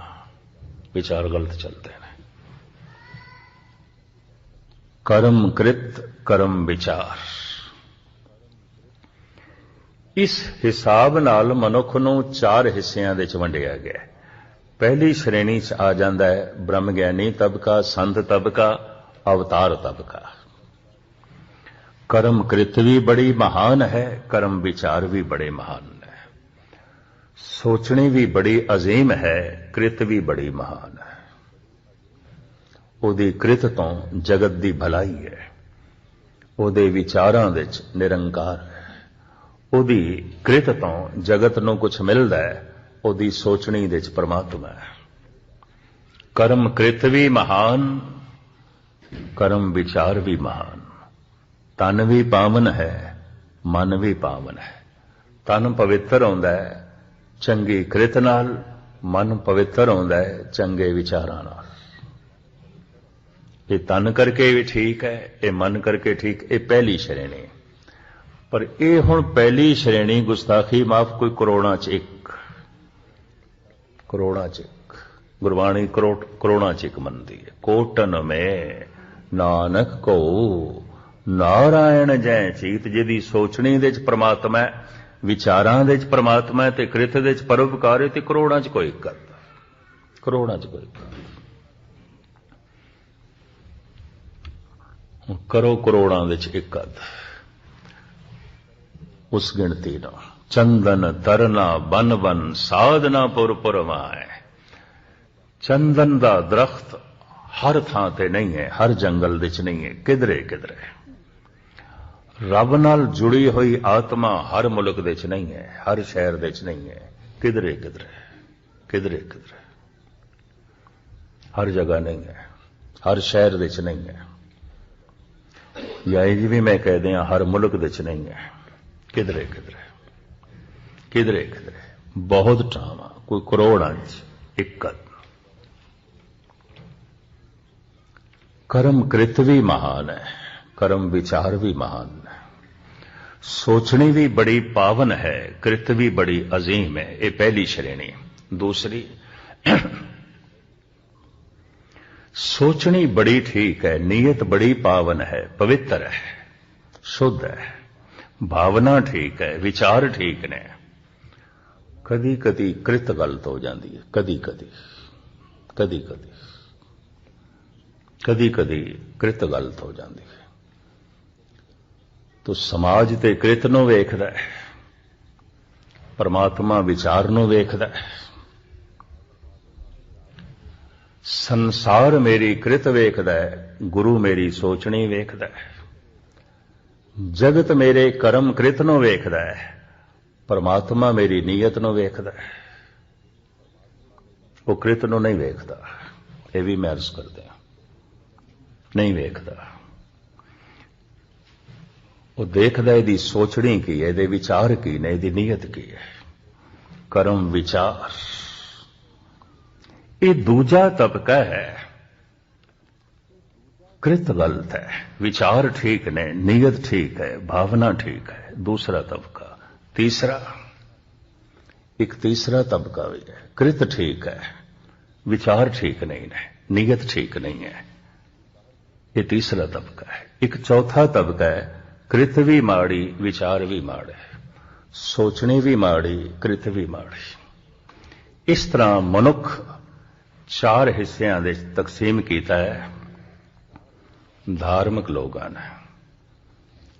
ਵਿਚਾਰ ਗਲਤ ਚੱਲਦੇ ਨੇ। ਕਰਮ ਕ੍ਰਿਤ ਕਰਮ ਵਿਚਾਰ, ਇਸ ਹਿਸਾਬ ਨਾਲ ਮਨੁੱਖ ਨੂੰ 4 ਹਿੱਸਿਆਂ ਵਿੱਚ ਵੰਡਿਆ ਗਿਆ। ਪਹਿਲੀ ਸ਼੍ਰੇਣੀ 'ਚ ਆ ਜਾਂਦਾ ਹੈ ਬ੍ਰਹਮ ਗਿਆਨੀ ਤਬਕਾ, ਸੰਤ ਤਬਕਾ, ਅਵਤਾਰ ਤਬਕਾ। ਕਰਮ ਕ੍ਰਿਤ ਵੀ ਬੜੀ ਮਹਾਨ ਹੈ, ਕਰਮ ਵਿਚਾਰ ਵੀ ਬੜੇ ਮਹਾਨ ਹੈ। ਸੋਚਣੀ ਵੀ ਬੜੀ ਅਜ਼ੀਮ ਹੈ, ਕ੍ਰਿਤ ਵੀ ਬੜੀ ਮਹਾਨ ਹੈ। ਉਹਦੀ ਕ੍ਰਿਤ ਤੋਂ ਜਗਤ ਦੀ ਭਲਾਈ ਹੈ, ਉਹਦੇ ਵਿਚਾਰਾਂ ਵਿੱਚ ਨਿਰੰਕਾਰ ਹੈ। ਉਹਦੀ ਕ੍ਰਿਤ ਤੋਂ ਜਗਤ ਨੂੰ ਕੁਝ ਮਿਲਦਾ ਹੈ, ਉਹਦੀ ਸੋਚਣੀ ਵਿੱਚ ਪਰਮਾਤਮਾ ਹੈ। ਕਰਮ ਕ੍ਰਿਤ ਵੀ ਮਹਾਨ, ਕਰਮ ਵਿਚਾਰ ਵੀ ਮਹਾਨ। ਤਨ ਵੀ ਪਾਵਨ ਹੈ, ਮਨ ਵੀ ਪਾਵਨ ਹੈ। ਤਨ ਪਵਿੱਤਰ ਹੁੰਦਾ ਹੈ ਚੰਗੀ ਕ੍ਰਿਤ ਨਾਲ, ਮਨ ਪਵਿੱਤਰ ਹੁੰਦਾ ਹੈ ਚੰਗੇ ਵਿਚਾਰਾਂ ਨਾਲ। ਇਹ ਤਨ ਕਰਕੇ ਵੀ ਠੀਕ ਹੈ, ਇਹ ਮਨ ਕਰਕੇ ਠੀਕ। ਇਹ ਪਹਿਲੀ ਸ਼੍ਰੇਣੀ। ਪਰ ਇਹ ਹੁਣ ਪਹਿਲੀ ਸ਼੍ਰੇਣੀ ਗੁਸਤਾਖੀ ਮਾਫ ਕੋਈ ਕਰੋੜਾਂ 'ਚ ਇੱਕ, ਕਰੋੜਾਂ 'ਚ ਇੱਕ। ਗੁਰਬਾਣੀ ਕਰੋੜਾਂ 'ਚ ਇੱਕ ਮੰਨਦੀ ਹੈ। ਕੋਟਨ ਮੈਂ ਨਾਨਕ ਕੋ ਨਾਰਾਇਣ ਜੈ ਚੀਤ। ਜਿਹਦੀ ਸੋਚਣੀ ਦੇ 'ਚ ਪਰਮਾਤਮਾ ਹੈ, ਵਿਚਾਰਾਂ ਦੇ 'ਚ ਪਰਮਾਤਮਾ ਹੈ, ਤੇ ਕ੍ਰਿਤ ਦੇ 'ਚ ਪਰਉਪਕਾਰ ਹੈ, ਤੇ ਕਰੋੜਾਂ 'ਚ ਕੋਈ ਇੱਕ। ਕਰੋੜਾਂ 'ਚ ਕੋਈ ਇੱਕ। ਕਰੋ ਕਰੋੜਾਂ ਵਿੱਚ ਇੱਕ ਅੱਧ ਉਸ ਗਿਣਤੀ ਨਾਲ। ਚੰਦਨ ਤਰਨਾ ਬਨ ਬਨ ਸਾਧਨਾ ਪੁਰ ਪੁਰਵਾਏ। ਚੰਦਨ ਦਾ ਦਰਖਤ ਹਰ ਥਾਂ ਤੇ ਨਹੀਂ ਹੈ, ਹਰ ਜੰਗਲ ਵਿੱਚ ਨਹੀਂ ਹੈ, ਕਿਧਰੇ ਕਿਧਰੇ। ਰੱਬ ਨਾਲ ਜੁੜੀ ਹੋਈ ਆਤਮਾ ਹਰ ਮੁਲਕ ਵਿੱਚ ਨਹੀਂ ਹੈ, ਹਰ ਸ਼ਹਿਰ ਵਿੱਚ ਨਹੀਂ ਹੈ, ਕਿਧਰੇ ਕਿਧਰੇ, ਕਿਧਰੇ ਕਿਧਰੇ। ਹਰ ਜਗ੍ਹਾ ਨਹੀਂ ਹੈ, ਹਰ ਸ਼ਹਿਰ ਵਿੱਚ ਨਹੀਂ ਹੈ, ਜਾਂ ਇਹ ਵੀ ਮੈਂ ਕਹਿ ਦਿਆਂ ਹਰ ਮੁਲਕ ਵਿੱਚ ਨਹੀਂ ਹੈ, ਕਿਧਰੇ ਕਿਧਰੇ, ਕਿਧਰੇ ਕਿਧਰੇ। ਬਹੁਤ ਟਾਵਾਂ, ਕੋਈ ਕਰੋੜਾਂ 'ਚ ਇੱਕ। ਕਰਮ ਕ੍ਰਿਤ ਵੀ ਮਹਾਨ ਹੈ, ਕਰਮ ਵਿਚਾਰ ਵੀ ਮਹਾਨ ਹੈ। ਸੋਚਣੀ ਵੀ ਬੜੀ ਪਾਵਨ ਹੈ, ਕ੍ਰਿਤ ਵੀ ਬੜੀ ਅਜ਼ੀਮ ਹੈ। ਇਹ ਪਹਿਲੀ ਸ਼੍ਰੇਣੀ। ਦੂਸਰੀ, ਸੋਚਣੀ ਬੜੀ ਠੀਕ ਹੈ, ਨੀयत ਬੜੀ ਪਾਵਨ ਹੈ, ਪਵਿੱਤਰ ਹੈ, ਸ਼ੁੱਧ ਹੈ। ਭਾਵਨਾ ਠੀਕ ਹੈ, ਵਿਚਾਰ ਠੀਕ ਨੇ। ਕਦੀ ਕਦੀ ਕ੍ਰਿਤ ਗਲਤ ਹੋ ਜਾਂਦੀ ਹੈ, ਕਦੀ ਕਦੀ, ਕਦੀ ਕਦੀ, ਕਦੀ ਕਦੀ ਕ੍ਰਿਤ ਗਲਤ ਹੋ ਜਾਂਦੀ ਹੈ। ਤੋ ਸਮਾਜ ਤੇ ਕ੍ਰਿਤ ਨੂੰ ਵੇਖਦਾ ਹੈ, ਪਰਮਾਤਮਾ ਵਿਚਾਰ ਨੂੰ ਵੇਖਦਾ ਹੈ। ਸੰਸਾਰ ਮੇਰੀ ਕ੍ਰਿਤ ਵੇਖਦਾ ਹੈ, ਗੁਰੂ ਮੇਰੀ ਸੋਚਣੀ ਵੇਖਦਾ ਹੈ। ਜਗਤ ਮੇਰੇ ਕਰਮ ਕ੍ਰਿਤ ਨੂੰ ਵੇਖਦਾ ਹੈ, ਪਰਮਾਤਮਾ ਮੇਰੀ ਨੀਅਤ ਨੂੰ ਵੇਖਦਾ ਹੈ। ਉਹ ਕ੍ਰਿਤ ਨੂੰ ਨਹੀਂ ਵੇਖਦਾ। ਇਹ ਵੀ ਮੈਂ ਅਰਜ਼ ਕਰਦੇ ਹਾਂ, ਨਹੀਂ ਵੇਖਦਾ। ਉਹ ਦੇਖਦਾ ਇਹਦੀ ਸੋਚਣੀ ਕੀ ਹੈ, ਇਹਦੇ ਵਿਚਾਰ ਕੀ ਨੇ, ਇਹਦੀ ਨੀਅਤ ਕੀ ਹੈ। ਕਰਮ ਵਿਚਾਰ ਇਹ ਦੂਜਾ ਤਬਕਾ ਹੈ। ਕ੍ਰਿਤ ਗਲਤ ਹੈ, ਵਿਚਾਰ ਠੀਕ ਨੇ, ਨੀयत ਠੀਕ ਹੈ, ਭਾਵਨਾ ਠੀਕ ਹੈ। दूसरा तबका। तीसरा, एक तीसरा तबका भी है। कृत ठीक है, विचार ठीक नहीं है, नीयत ठीक नहीं है, ये तीसरा तबका है। एक चौथा तबका है, कृत भी माड़ी विचार भी माड़े, सोचनी भी माड़ी कृत भी माड़ी। इस तरह मनुख चार हिस्सियां दे तकसीम कीता है। धार्मिक लोगों ने,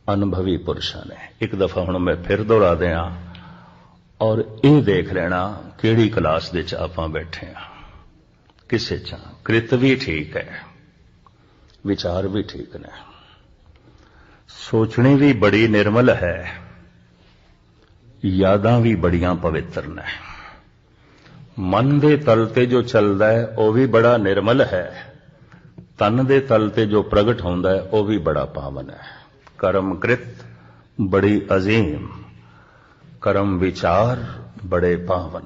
अनुभवी पुरुषों ने। एक दफा हुण मैं फिर दोहरा दिया और ये देख लेना किहड़ी क्लास दे च आपां बैठे हां, किसे च कृत भी ठीक है, विचार भी ठीक ने, सोचनी भी बड़ी निर्मल है, यादां भी बड़ियां पवित्र ने। मन दे तल ते जो चलदा है वह भी बड़ा निर्मल है, तन दे तल ते जो प्रगट होंदा है वह भी बड़ा पावन है। कर्म कृत बड़ी अजीम, कर्म विचार बड़े पावन।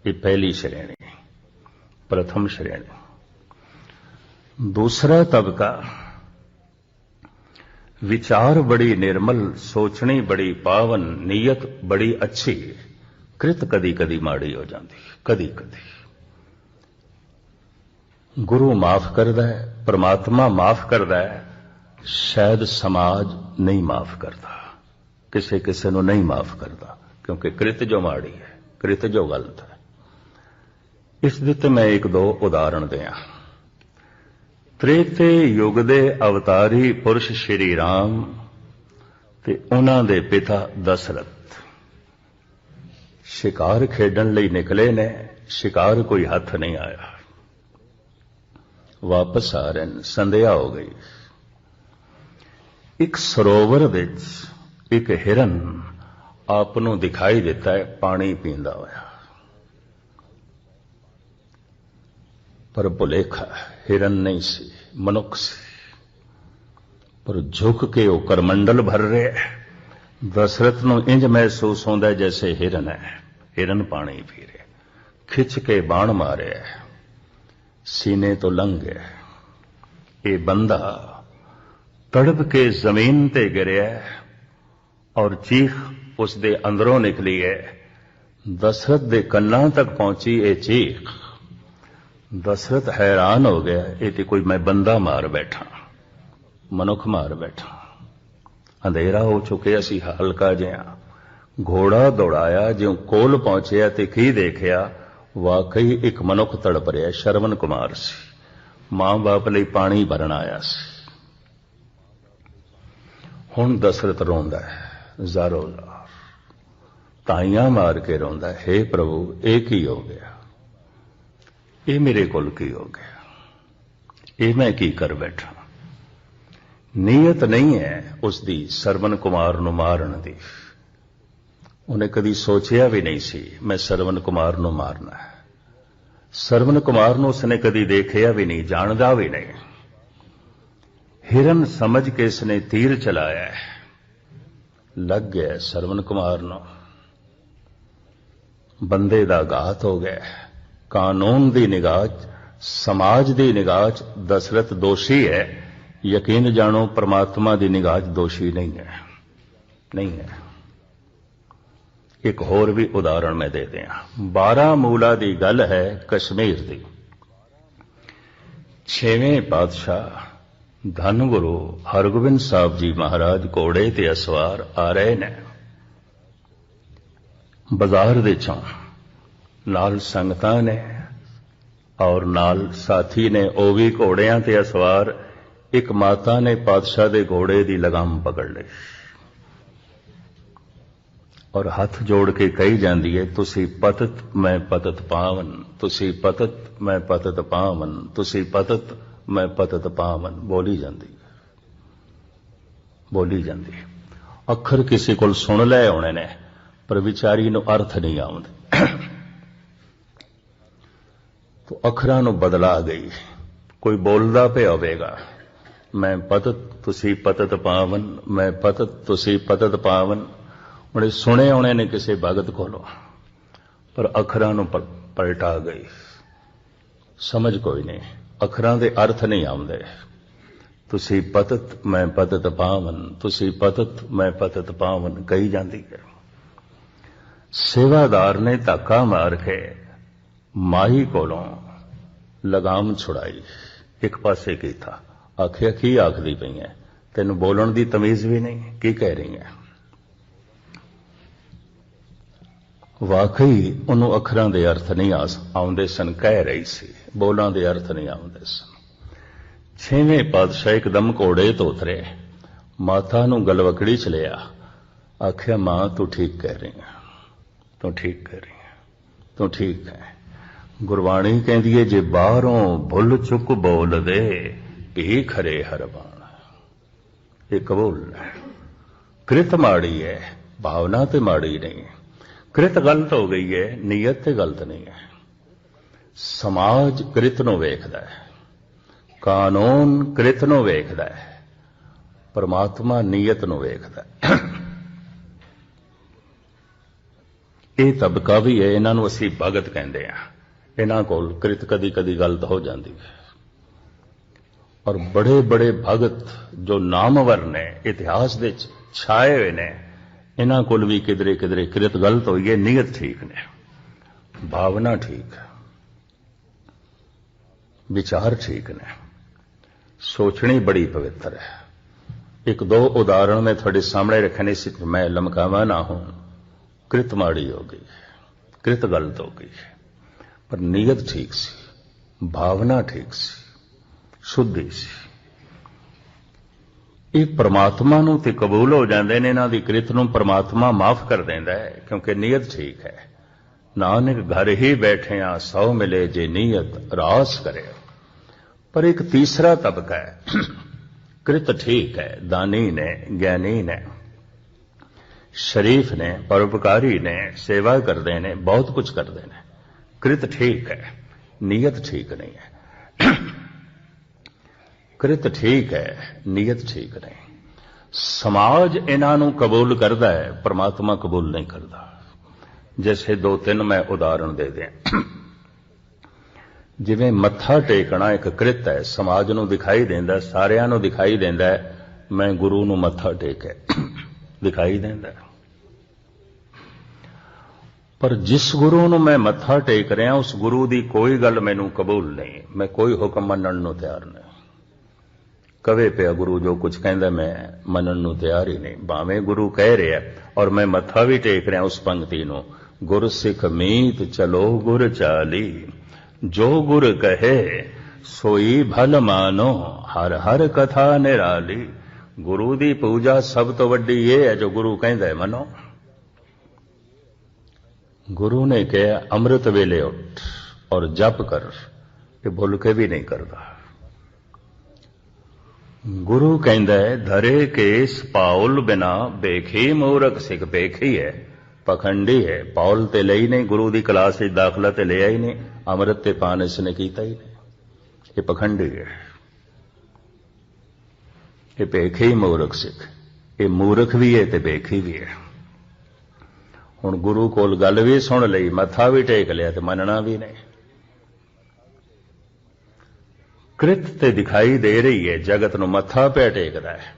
ये पहली श्रेणी, प्रथम श्रेणी। दूसरा तबका, विचार बड़ी निर्मल, सोचनी बड़ी पावन, नीयत बड़ी अच्छी, कृत कदी कदी माड़ी हो जाती, कदी कदी। गुरु माफ करदा है, परमात्मा माफ करदा है, शायद समाज नहीं माफ करता, किसे किसे नूं नहीं माफ करता, क्योंकि कृत जो माड़ी है, कृत जो गलत है। इस दे मैं एक दो उदाहरण दिया। त्रेते युग दे अवतारी पुरुष श्री राम ते उन्हां दे पिता दशरथ शिकार खेडण लई निकले ने, शिकार कोई हथ नहीं आया, वापस आ रहे हैं, संध्या हो गई। एक सरोवर विच एक हिरन आप नूं दिखाई देता है पानी पींदा होया, पर भुलेखा हिरन नहीं सी, मनुख सी। पर झुक के वो करमंडल भर रहे। दशरथ नूं इंज महसूस होंदा जैसे हिरन है, हिरन पानी पी रहे, खिंच के बाण मारे, सीने तो लंघ गया। ये बंदा तड़प के जमीन ते गिरया और चीख उस दे अंदरों निकली है। दशरथ दे कन्नां तक पहुंची ये चीख। दशरथ हैरान हो गया, ये तो कोई मैं बंदा मार बैठा, मनुख मार बैठा। अंधेरा हो चुके, असी हल्का जिहा घोड़ा दौड़ाया, ज्यों कोल पहुंचया ते की देखिया, वाकई एक मनुख तड़प रहा, श्रवण कुमार सी, मां बाप लई पानी भरन आया सी। हुण दशरथ रोंदा है, ज़ारो ज़ार ताइयां मार के रोंदा है, हे प्रभु ये की हो गया, ये मेरे कोल की हो गया, ये मैं की कर बैठा। नीयत नहीं है उसकी श्रवण कुमार नूं मारन दी, उन्हें कदी सोचिया भी नहीं सी मैं श्रवण कुमार नूं मारना है। श्रवण कुमार नूं उसने कदी देखिया भी नहीं, जानदा भी नहीं। हिरन समझ के इसने तीर चलाया है, लग गया श्रवण कुमार नूं, बंदे दा घात हो गया। कानून दी निगाह, समाज दी निगाह दशरथ दोषी है, यकीन जानो परमात्मा दी निगाह दोषी नहीं है, नहीं है। एक होर भी उदाहरण मैं दे दिया। बारामूला दी गल है, कश्मीर दी। 6वें पातशाह धन गुरु हरगोबिंद साहब जी महाराज घोड़े ते असवार आ रहे ने, बाजार दे चों नाल संगतां ने और नाल साथी ने, ओ भी घोड़ियां ते असवार। एक माता ने पातशाह दे घोड़े दी लगाम पकड़ ली और हाथ जोड़ के कही जाती है, तुसी पतत मैं पतत पावन, तुसी पतत मैं पतत पावन, तुसी पतत मैं पतत पावन। बोली जाती है, बोली जाती है। अखर किसी को सुन ले होने ने, पर विचारी नूं अर्थ नहीं आउंदे, तो अखरां नूं बदला गई। कोई बोलदा पिया होवेगा, मैं पतत तुसी पतत पावन, मैं पतत तुसी पतत पावन। उन्हें सुने होने ने किसी भगत कोलों, पर अखरां नूं पलटा गई, समझ कोई नहीं, अखरां दे अर्थ नहीं आउंदे। तुसी पतत मैं पतत पावन, तुसी पतत मैं पतत पावन कही जाती है। सेवादार ने धक्का मार के माही कोलों लगाम छुड़ाई, एक पासे की था। आखिया की आखदी पई है, तेन बोलण दी तमीज भी नहीं, की कह रही है। वाकई उन्होंने अखरां दे अर्थ नहीं आउंदे सन, कह रही सी, बोलां दे अर्थ नहीं आउंदे सन। 6वें पातशाह एकदम घोड़े तो उतरे, माता नूं गलवकड़ी च लिया, आखिया मां तू ठीक कह रही है, तू ठीक कह रही है, तू ठीक है। ਗੁਰਬਾਣੀ ਕਹਿੰਦੀ ਹੈ ਜੇ ਬਾਹਰੋਂ ਭੁੱਲ ਚੁੱਕ ਬੋਲਦੇ ਭੀ ਖਰੇ ਹਰਬਾਣ, ਇਹ ਕਬੂਲ ਹੈ। ਕ੍ਰਿਤ ਮਾੜੀ ਹੈ, ਭਾਵਨਾ ਤੇ ਮਾੜੀ ਨਹੀਂ ਹੈ। ਕ੍ਰਿਤ ਗਲਤ ਹੋ ਗਈ ਹੈ, ਨੀਅਤ ਤੇ ਗਲਤ ਨਹੀਂ ਹੈ। ਸਮਾਜ ਕ੍ਰਿਤ ਨੂੰ ਵੇਖਦਾ ਹੈ, ਕਾਨੂੰਨ ਕ੍ਰਿਤ ਨੂੰ ਵੇਖਦਾ ਹੈ, ਪਰਮਾਤਮਾ ਨੀਅਤ ਨੂੰ ਵੇਖਦਾ ਹੈ। ਇਹ ਤਬਕਾ ਵੀ ਹੈ, ਇਹਨਾਂ ਨੂੰ ਅਸੀਂ ਭਗਤ ਕਹਿੰਦੇ ਹਾਂ। ਇਹਨਾਂ ਕੋਲ ਕ੍ਰਿਤ ਕਦੀ ਕਦੀ ਗਲਤ ਹੋ ਜਾਂਦੀ ਹੈ। ਔਰ ਬੜੇ ਬੜੇ ਭਗਤ ਜੋ ਨਾਮਵਰ ਨੇ, ਇਤਿਹਾਸ ਦੇ ਛਾਏ ਹੋਏ ਨੇ, ਇਹਨਾਂ ਕੋਲ ਵੀ ਕਿਧਰੇ ਕਿਧਰੇ ਕ੍ਰਿਤ ਗਲਤ ਹੋਈ ਹੈ, ਨੀਅਤ ਠੀਕ ਨੇ, ਭਾਵਨਾ ਠੀਕ ਹੈ, ਵਿਚਾਰ ਠੀਕ ਨੇ, ਸੋਚਣੀ ਬੜੀ ਪਵਿੱਤਰ ਹੈ। ਇੱਕ ਦੋ ਉਦਾਹरण मैं थोड़े सामने रखने से मैं लमकावा ना हूं। कृत माड़ी हो गई है, कृत गलत हो गई है, पर नीयत ठीक सी, भावना ठीक सी, शुद्धि सी। ਇਹ ਪਰਮਾਤਮਾ ਨੂੰ ਤੇ ਕਬੂਲ ਹੋ ਜਾਂਦੇ ਨੇ, ਇਹਨਾਂ ਦੀ ਕ੍ਰਿਤ ਨੂੰ ਪਰਮਾਤਮਾ ਮਾਫ ਕਰ ਦਿੰਦਾ ਹੈ, ਕਿਉਂਕਿ ਨੀਅਤ ਠੀਕ ਹੈ। ਨਾਨਕ ਘਰ ਹੀ ਬੈਠਿਆਂ ਸੌ ਮਿਲੇ ਜੇ ਨੀਅਤ ਰਾਸ ਕਰੇ। ਪਰ ਇੱਕ ਤੀਸਰਾ ਤਬਕਾ ਹੈ, ਕ੍ਰਿਤ ਠੀਕ ਹੈ, ਦਾਨੀ ਨੇ, ਗਿਆਨੀ ਨੇ, ਸ਼ਰੀਫ ਨੇ, ਪਰਉਪਕਾਰੀ ਨੇ, ਸੇਵਾ ਕਰਦੇ ਨੇ, ਬਹੁਤ ਕੁਝ ਕਰਦੇ ਨੇ, ਕ੍ਰਿਤ ਠੀਕ ਹੈ, ਨੀਅਤ ਠੀਕ ਨਹੀਂ ਹੈ। ਕ੍ਰਿਤ ਠੀਕ ਹੈ, ਨੀਅਤ ਠੀਕ ਨਹੀਂ। ਸਮਾਜ ਇਹਨਾਂ ਨੂੰ ਕਬੂਲ ਕਰਦਾ ਹੈ, ਪਰਮਾਤਮਾ ਕਬੂਲ ਨਹੀਂ ਕਰਦਾ। ਜੈਸੇ ਦੋ ਤਿੰਨ ਮੈਂ ਉਦਾਹਰਣ ਦੇ ਦਿਆਂ। ਜਿਵੇਂ ਮੱਥਾ ਟੇਕਣਾ ਇੱਕ ਕ੍ਰਿਤ ਹੈ, ਸਮਾਜ ਨੂੰ ਦਿਖਾਈ ਦਿੰਦਾ, ਸਾਰਿਆਂ ਨੂੰ ਦਿਖਾਈ ਦਿੰਦਾ, ਮੈਂ ਗੁਰੂ ਨੂੰ ਮੱਥਾ ਟੇਕਿਆ, ਦਿਖਾਈ ਦਿੰਦਾ। ਪਰ ਜਿਸ ਗੁਰੂ ਨੂੰ ਮੈਂ ਮੱਥਾ ਟੇਕ ਰਿਹਾ, ਉਸ ਗੁਰੂ ਦੀ ਕੋਈ ਗੱਲ ਮੈਨੂੰ ਕਬੂਲ ਨਹੀਂ, ਮੈਂ ਕੋਈ ਹੁਕਮ ਮੰਨਣ ਨੂੰ ਤਿਆਰ ਨਹੀਂ। ਕਵੇ ਪਿਆ ਗੁਰੂ ਜੋ ਕੁਝ ਕਹਿੰਦਾ ਮੈਂ ਮੰਨਣ ਨੂੰ ਤਿਆਰ ਹੀ ਨਹੀਂ, ਭਾਵੇਂ ਗੁਰੂ ਕਹਿ ਰਿਹਾ ਔਰ ਮੈਂ ਮੱਥਾ ਵੀ ਟੇਕ ਰਿਹਾ ਉਸ ਪੰਕਤੀ ਨੂੰ, ਗੁਰ ਸਿੱਖ ਮੀਤ ਚਲੋ ਗੁਰ ਚਾਲੀ, ਜੋ ਗੁਰ ਕਹੇ ਸੋਈ ਭਲ ਮਾਨੋ, ਹਰ ਹਰ ਕਥਾ ਨਿਰਾਲੀ। ਗੁਰੂ ਦੀ ਪੂਜਾ ਸਭ ਤੋਂ ਵੱਡੀ ਇਹ ਹੈ ਜੋ ਗੁਰੂ ਕਹਿੰਦਾ ਹੈ ਮੰਨੋ। ਗੁਰੂ ਨੇ ਕਿਹਾ ਅੰਮ੍ਰਿਤ ਵੇਲੇ ਉੱਠ ਔਰ ਜਪ ਕਰ, ਇਹ ਭੁੱਲ ਕੇ ਵੀ ਨਹੀਂ ਕਰਦਾ। ਗੁਰੂ ਕਹਿੰਦਾ ਹੈ ਧਰੇ ਕੇਸ ਪਾਉਲ ਬਿਨਾ ਬੇਖੀ ਮੂਰਖ ਸਿੱਖ, ਬੇਖੀ ਹੈ, ਪਖੰਡੀ ਹੈ, ਪਾਉਲ ਤੇ ਲਈ ਨਹੀਂ, ਗੁਰੂ ਦੀ ਕਲਾਸ ਵਿੱਚ ਦਾਖਲਾ ਤੇ ਲਿਆ ਹੀ ਨਹੀਂ, ਅੰਮ੍ਰਿਤ ਤੇ ਪਾਨ ਇਸਨੇ ਕੀਤਾ ਹੀ ਨਹੀਂ, ਇਹ ਪਖੰਡੀ ਹੈ, ਇਹ ਬੇਖੀ ਮੂਰਖ ਸਿੱਖ। ਇਹ ਮੂਰਖ ਵੀ ਹੈ ਤੇ ਬੇਖੀ ਵੀ ਹੈ। ਹੁਣ ਗੁਰੂ ਕੋਲ ਗੱਲ ਵੀ ਸੁਣ ਲਈ, ਮੱਥਾ ਵੀ ਟੇਕ ਲਿਆ ਤੇ ਮੰਨਣਾ ਵੀ ਨਹੀਂ। ਕ੍ਰਿਤ ਤੇ ਦਿਖਾਈ ਦੇ ਰਹੀ ਹੈ, ਜਗਤ ਨੂੰ ਮੱਥਾ ਪਿਆ ਟੇਕਦਾ ਹੈ,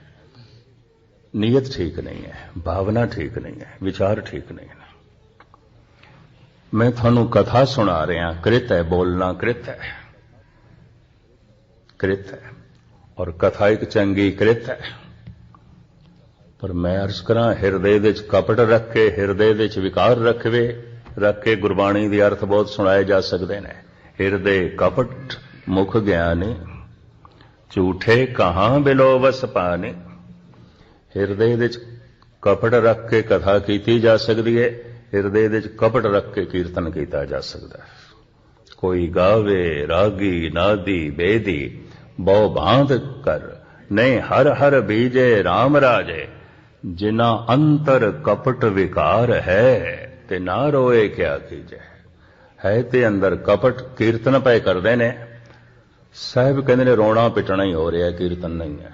ਨੀਅਤ ਠੀਕ ਨਹੀਂ ਹੈ, ਭਾਵਨਾ ਠੀਕ ਨਹੀਂ ਹੈ, ਵਿਚਾਰ ਠੀਕ ਨਹੀਂ ਹੈ। ਮੈਂ ਤੁਹਾਨੂੰ ਕਥਾ ਸੁਣਾ ਰਿਹਾ, ਕ੍ਰਿਤ ਹੈ, ਬੋਲਣਾ ਕ੍ਰਿਤ ਹੈ, ਕ੍ਰਿਤ ਹੈ, ਔਰ ਕਥਾ ਇੱਕ ਚੰਗੀ ਕ੍ਰਿਤ ਹੈ। ਪਰ ਮੈਂ ਅਰਜ਼ ਕਰਾਂ, ਹਿਰਦੇ ਵਿੱਚ ਕਪਟ ਰੱਖ ਕੇ, ਹਿਰਦੇ ਵਿੱਚ ਵਿਕਾਰ ਰੱਖ ਕੇ ਗੁਰਬਾਣੀ ਦੇ ਅਰਥ ਬਹੁਤ ਸੁਣਾਏ ਜਾ ਸਕਦੇ ਨੇ। ਹਿਰਦੇ ਕਪਟ ਮੁਖ ਗਿਆਨੀ, ਝੂਠੇ ਕਹਾਂ ਬਿਲੋ ਵਸ ਪਾਨੇ। ਹਿਰਦੇ ਵਿੱਚ ਕਪਟ ਰੱਖ ਕੇ ਕਥਾ ਕੀਤੀ ਜਾ ਸਕਦੀ ਹੈ, ਹਿਰਦੇ ਵਿੱਚ ਕਪਟ ਰੱਖ ਕੇ ਕੀਰਤਨ ਕੀਤਾ ਜਾ ਸਕਦਾ ਹੈ। ਕੋਈ ਗਾਵੇ ਰਾਗੀ ਨਾਦੀ ਬੇਦੀ, ਬਹੁ ਬਾਂਧ ਕਰ ਨਹੀਂ ਹਰ ਹਰ ਬੀਜੇ RAM ਰਾਜੇ। ਜਿਨਾ ਅੰਤਰ ਕਪਟ ਵਿਕਾਰ ਹੈ, ਤੇ ਨਾ ਰੋਏ ਕਿਆ ਕੀਜੇ। ਹੈ ਤੇ ਅੰਦਰ ਕਪਟ, ਕੀਰਤਨ ਪਏ ਕਰਦੇ ਨੇ, ਸਾਹਿਬ ਕਹਿੰਦੇ ਨੇ ਰੋਣਾ ਪਿਟਣਾ ਹੀ ਹੋ ਰਿਹਾ, ਕੀਰਤਨ ਨਹੀਂ ਹੈ।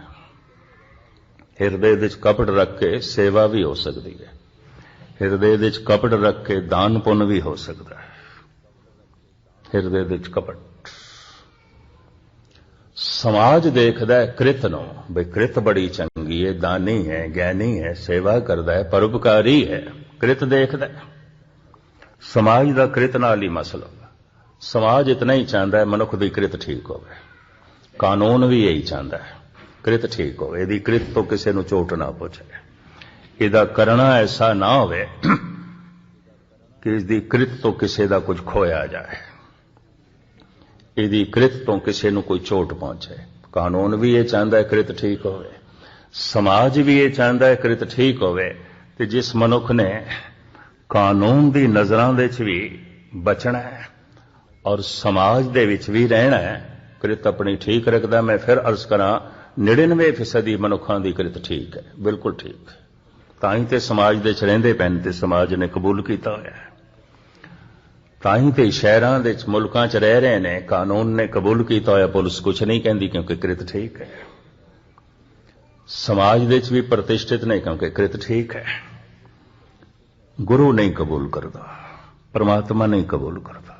ਹਿਰਦੇ ਵਿੱਚ ਕਪਟ ਰੱਖ ਕੇ ਸੇਵਾ ਵੀ ਹੋ ਸਕਦੀ ਹੈ, ਹਿਰਦੇ ਵਿੱਚ ਕਪਟ ਰੱਖ ਕੇ ਦਾਨ ਪੁੰਨ ਵੀ ਹੋ ਸਕਦਾ ਹੈ। ਹਿਰਦੇ ਵਿੱਚ ਕਪਟ। ਸਮਾਜ ਦੇਖਦਾ ਹੈ ਕ੍ਰਿਤ ਨੂੰ, ਬਈ ਕ੍ਰਿਤ ਬੜੀ ਚੰਗੀ ਹੈ, ਦਾਨੀ ਹੈ, ਗਿਆਨੀ ਹੈ, ਸੇਵਾ ਕਰਦਾ ਹੈ, ਪਰਉਪਕਾਰੀ ਹੈ, ਕ੍ਰਿਤ ਦੇਖਦਾ ਹੈ। ਸਮਾਜ ਦਾ ਕ੍ਰਿਤ ਨਾਲ ਹੀ ਮਸਲਾ। ਸਮਾਜ ਇਤਨਾ ਹੀ ਚਾਹੁੰਦਾ ਹੈ ਮਨੁੱਖ ਦੀ ਕ੍ਰਿਤ ਠੀਕ ਹੋਵੇ, ਕਾਨੂੰਨ ਵੀ ਇਹੀ ਚਾਹੁੰਦਾ ਹੈ ਕ੍ਰਿਤ ਠੀਕ ਹੋਵੇ, ਇਹਦੀ ਕ੍ਰਿਤ ਤੋਂ ਕਿਸੇ ਨੂੰ ਚੋਟ ਨਾ ਪਹੁੰਚੇ, ਇਹਦਾ ਕਰਨਾ ਐਸਾ ਨਾ ਹੋਵੇ ਕਿ ਇਸਦੀ ਕ੍ਰਿਤ ਤੋਂ ਕਿਸੇ ਦਾ ਕੁਝ ਖੋਇਆ ਜਾਏ, ਇਹਦੀ ਕ੍ਰਿਤ ਤੋਂ ਕਿਸੇ ਨੂੰ ਕੋਈ ਚੋਟ ਪਹੁੰਚੇ। ਕਾਨੂੰਨ ਵੀ ਇਹ ਚਾਹੁੰਦਾ ਹੈ ਕ੍ਰਿਤ ਠੀਕ ਹੋਵੇ, ਸਮਾਜ ਵੀ ਇਹ ਚਾਹੁੰਦਾ ਹੈ ਕ੍ਰਿਤ ਠੀਕ ਹੋਵੇ। ਤੇ ਜਿਸ ਮਨੁੱਖ ਨੇ ਕਾਨੂੰਨ ਦੀ ਨਜ਼ਰਾਂ ਦੇ ਵਿੱਚ ਵੀ ਬਚਣਾ ਹੈ और समाज दे विच भी रहना है, कृत अपनी ठीक रखदा। मैं फिर अर्ज करा 99% मनुखां दी कृत ठीक है, बिल्कुल ठीक। तां ही ते समाज दे च रहिंदे पैन ते समाज ने कबूल कीता होया है। तां ही ते शहरां दे च मुल्कां च रह रहे ने, कानून ने कबूल कीता होया, पुलिस कुछ नहीं कहंदी क्योंकि कृत ठीक है। समाज दे च भी प्रतिष्ठित ने क्योंकि कृत ठीक है। गुरु नहीं कबूल करता, परमात्मा नहीं कबूल करता।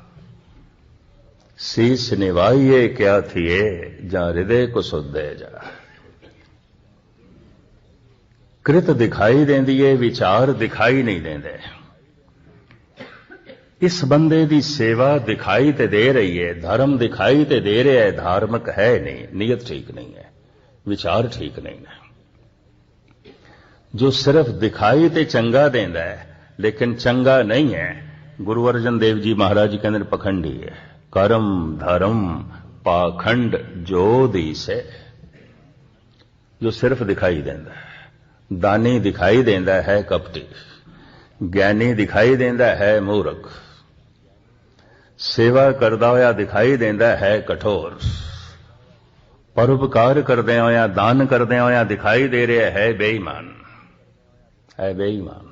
सीस निवाइए क्या थिए, जा हृदय को सुधे जा। कृत दिखाई देंदी है, विचार दिखाई नहीं देंदे। इस बंदे दी सेवा दिखाई ते दे रही है, धर्म दिखाई ते दे रहा है, धार्मिक है नहीं, नीयत ठीक नहीं है, विचार ठीक नहीं है। जो सिर्फ दिखाई ते चंगा देंदा है लेकिन चंगा नहीं है, गुरु अर्जन देव जी महाराज कहते पखंडी है। कर्म धर्म पाखंड जो दीस है। जो सिर्फ दिखाई देंदा है, दानी दिखाई देंदा है कपटी, ज्ञानी दिखाई देंदा है मूर्ख, सेवा करदा होया दिखाई देंदा है कठोर, परोपकार करदे होया दान करदे होया दिखाई दे रहा है बेईमान, है बेईमान।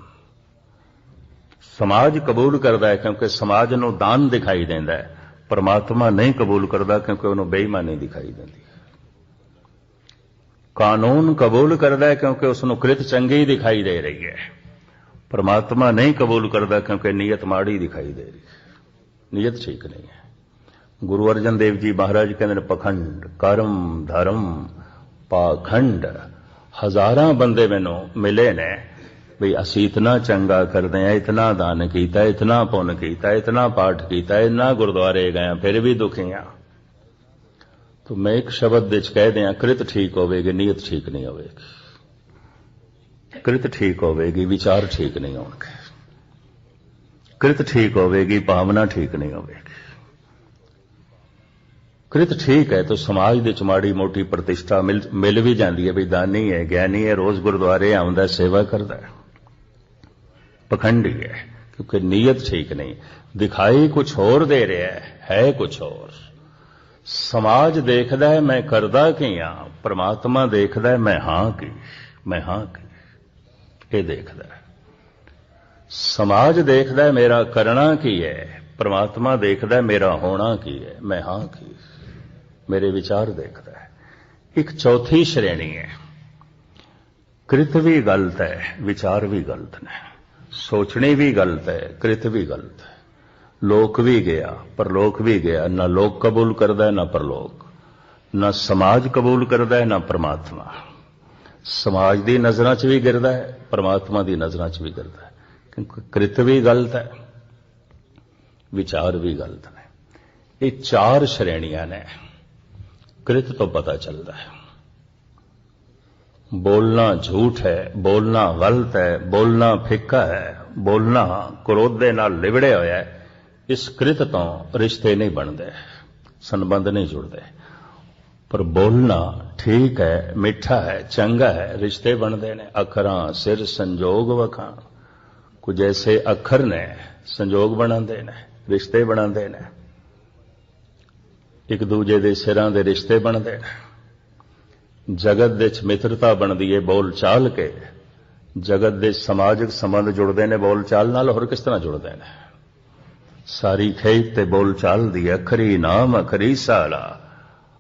समाज कबूल करदा है क्योंकि समाज नूं दान दिखाई देंदा है, परमात्मा नहीं कबूल करदा क्योंकि उन्होंने बेईमानी दिखाई देती है। कानून कबूल करदा है क्योंकि उसनूं कृत चंगी दिखाई दे रही है, परमात्मा नहीं कबूल करदा क्योंकि नीयत माड़ी दिखाई दे रही है, नीयत ठीक नहीं है। गुरु अर्जन देव जी महाराज कहते पखंड कर्म धर्म पाखंड। हजारां बंदे मैनूं मिले ने भी असी इतना चंगा करते हैं, इतना दान किया, इतना पुण्य किया, इतना पाठ किया, इतना गुरुद्वारे गए, फिर भी दुखी हाँ। तो मैं एक शब्द विच कह दिया, कृत ठीक होवेगी, नीयत ठीक नहीं होवेगी। कृत ठीक होवेगी, विचार ठीक नहीं होंगे। कृत ठीक होवेगी, भावना ठीक नहीं होवेगी। कृत ठीक है तो समाज दे माड़ी मोटी प्रतिष्ठा मिल भी जाती है, भी दानी है ज्ञानी है, रोज गुरुद्वारे आउंदा सेवा करता है। पखंडी है क्योंकि नीयत ठीक नहीं, दिखाई कुछ होर दे रहा है कुछ और। समाज देखदा है मैं करदा की हां, परमात्मा देखदा है मैं हां की, मैं हां की, ये देखदा है। समाज देखदा है मेरा करना की है, परमात्मा देखदा है मेरा होना की है, मैं हां की, मेरे विचार देखदा है। एक चौथी श्रेणी है, कृत भी गलत है, विचार भी गलत ने, सोचनी भी गलत है, कृत भी गलत है। लोक भी गया, परलोक भी गया, ना लोक कबूल करदा है ना परलोक, ना समाज कबूल करदा है ना परमात्मा। समाज दी नजरां च भी गिरदा है, परमात्मा दी नजरां च भी गिरदा है, क्योंकि कृत भी गलत है, विचार भी गलत ने। ये चार श्रेणियां ने। कृत तो पता चलता है, बोलना झूठ है, बोलना गलत है, बोलना फिक्का है, बोलना क्रोध दे नाल लिबड़े होया है। इस कृत तो रिश्ते नहीं बनते, संबंध नहीं जुड़ते। पर बोलना ठीक है, मिठा है, चंगा है, रिश्ते बनते ने। अखरां सिर संजोग वखां, कुछ ऐसे अखर ने संजोग बनाते ने, रिश्ते बनाते ने। एक दूजे दे सिरां दे रिश्ते बनते ने। जगत दे मित्रता बनती है बोल चाल के, जगत दे समाजिक संबंध जुड़ते हैं बोल चाल नाल, होर किस तरह जुड़ते हैं। सारी खेत ते बोल चाल दी, अखरी नाम अखरी साला,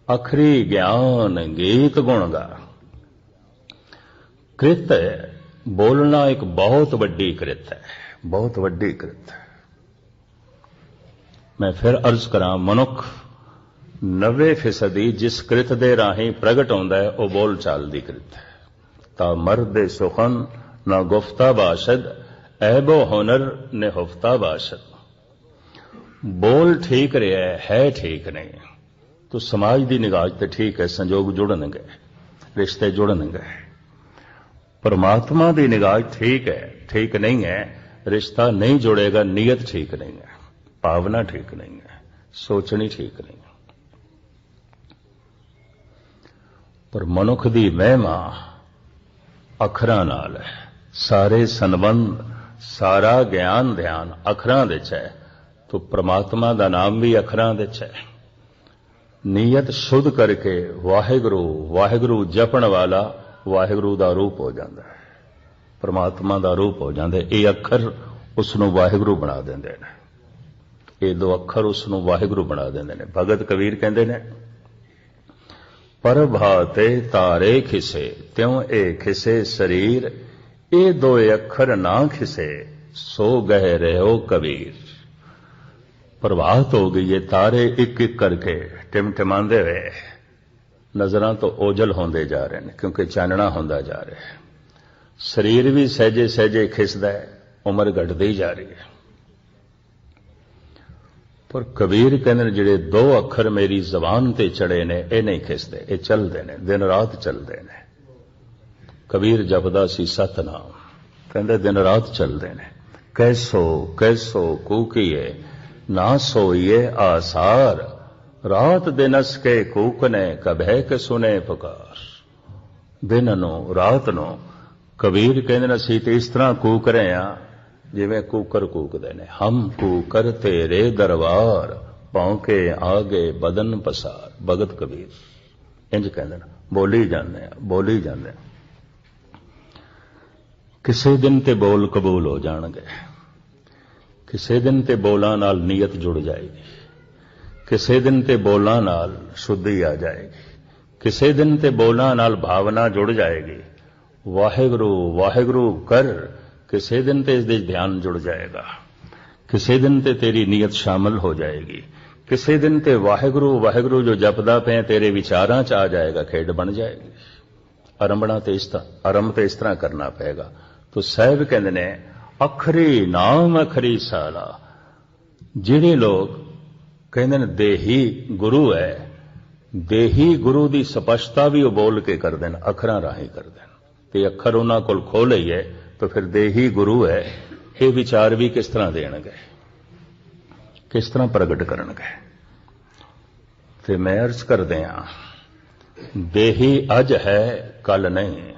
अखरी ज्ञान गीत गुण गा। कृत बोलना एक बहुत वड्डी कृत है, बहुत वड्डी कृत है। मैं फिर अर्ज करा, मनुख 90% जिस कृत दे राही प्रगट होंदा है वह बोल चाल दी कृत है। ता मर्द सुखन ना गुफ्ता बाशद, ऐबो हुनर ने हुफ्ता बाशद। बोल ठीक रहा है ठीक नहीं, तो समाज की निगाह ते ठीक है, संजोग जुड़नगे, रिश्ते जुड़नगे। परमात्मा की निगाह ठीक है, ठीक नहीं है, रिश्ता नहीं जुड़ेगा, नीयत ठीक नहीं है, भावना ठीक नहीं है, सोचनी ठीक नहीं है। पर मनुख की महिमा अखरां नाल है। सारे संबंध, सारा ज्ञान ध्यान अखरां दे च है। तो परमात्मा का नाम भी अखरां दे च है। नीयत शुद्ध करके वाहिगुरू वाहिगुरू जपण वाला वाहिगुरू का रूप हो जाता है, परमात्मा का रूप हो जाता है। ये अखर उसनों वाहिगुरू बना देंदे ने, ये दो अखर उसनों वाहिगुरू बना देंदे ने। भगत कबीर कहते ने, परभाते तारे खिसे त्यों ए खिसे शरीर, ये दो अखर ना खिसे सो गह रहो कबीर। प्रभात हो गई है, तारे एक एक करके टिमटिमांदे हुए नजरां तो ओझल होंदे जा रहे हैं, क्योंकि चानना होंदा जा रहा है। शरीर भी सहजे सहजे खिसदा है, उम्र घटदी जा रही है। पर कबीर कहते जिहड़े दो अखर मेरी जबान ते चढ़े ने, ये नहीं खिसदे, ये चलते ने, दिन रात चलते ने। कबीर जपदा सी सतनाम, कहते दिन रात चलते ने। कैसो कैसो कूकीए ना सोइए आसार, रात दिनस के कूकने कभे के सुने पुकार। दिन नो रात नो कबीर कहते असीं ते इस तरह कूक रहे हैं जिवें कूकर कूकदे ने। हम कूकर तेरे दरबार, भौंके आगे बदन पसार। भगत कबीर इंज कहते बोली जाने बोली जाने। किसी दिन ते बोल कबूल हो जाणगे, किसी दिन ते बोलां नाल नीयत जुड़ जाएगी, किसी दिन ते बोलां नाल शुद्धि आ जाएगी, किसी दिन ते बोलां नाल भावना जुड़ जाएगी। वाहिगुरू वाहिगुरू कर, किसी दिन ते इस ध्यान जुड़ जाएगा, किसी दिन ते तेरी नीयत शामिल हो जाएगी, किसी दिन ते वाहिगुरू वाहिगुरू जो जपदा पे तेरे विचारां च आ जाएगा, खेड बन जाएगी। आरंभ तो इस तरह करना पड़ेगा। तो साहब कहते ने अखरी नाम अखरी साला। जिहड़े लोग कहते ने देही गुरु है, देही गुरु की स्पष्टता भी वो बोल के कर देन, अखरां राही कर देन। ते अखर उन्हां कोल खोल लईए तो फिर देही गुरु है, ये विचार भी किस तरह देणगे, किस तरह प्रगट करनगे। ते मैं अर्ज कर दिया, देही अज है कल नहीं।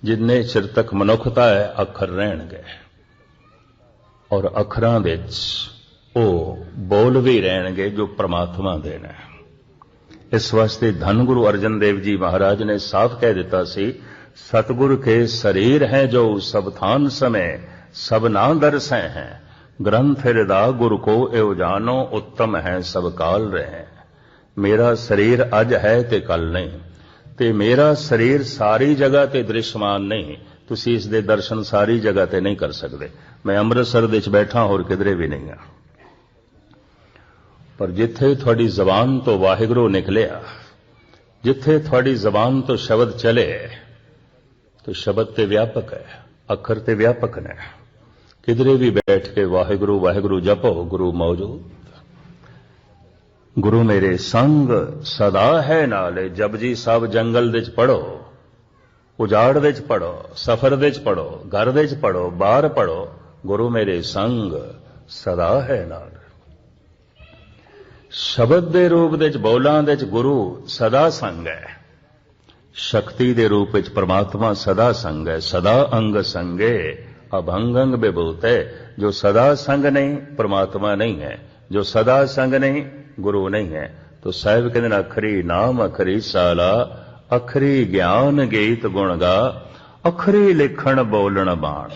जिन्ने चिर तक मनुखता है अखर रहणगे, और अखरां विच ओ बोल भी रहणगे जो परमात्मा दे ने। इस वास्ते धन गुरु अर्जन देव जी महाराज ने साफ कह दिता सी, सतगुर के शरीर हैं जो सब थान समय सब ना दरसै हैं। ग्रंथ हृदा गुरु को एव जानो उत्तम है सब काल रहे। मेरा शरीर अज है ते कल नहीं, ते मेरा शरीर सारी जगह ते दृश्यमान नहीं। तुसी इस दे दर्शन सारी जगह ते नहीं कर सकते। मैं अमृतसर दे बैठा होर किधरे भी नहीं हाँ, पर जिथे थोड़ी जबान तो वाहिगुरू निकलिया, जिथे थोड़ी जबान तो शब्द चले, तो शब्द ते व्यापक है, अखर ते व्यापक ने। किधरे भी बैठ के वाहिगुरू वाहिगुरू जपो, गुरु मौजूद। गुरु मेरे संग सदा है नाले। जपजी साहब जंगल दे पढ़ो, उजाड़ दे पढ़ो, सफर दे पढ़ो, घर दे पढ़ो, बाहर पढ़ो, गुरु मेरे संग सदा है नाल। शब्द दे रूप दे बोलां दे गुरु सदा संग है। शक्ति दे रूप विच परमात्मा सदा संग है। सदा अंग संगे अभंग अंग विभूत है। जो सदा संग नहीं परमात्मा नहीं है, जो सदा संग नहीं गुरु नहीं है। तो साहिब कहते अखरी नाम अखरी साला, अखरी ज्ञान गीत गुण गा, अखरी लिखण बोलण बाण।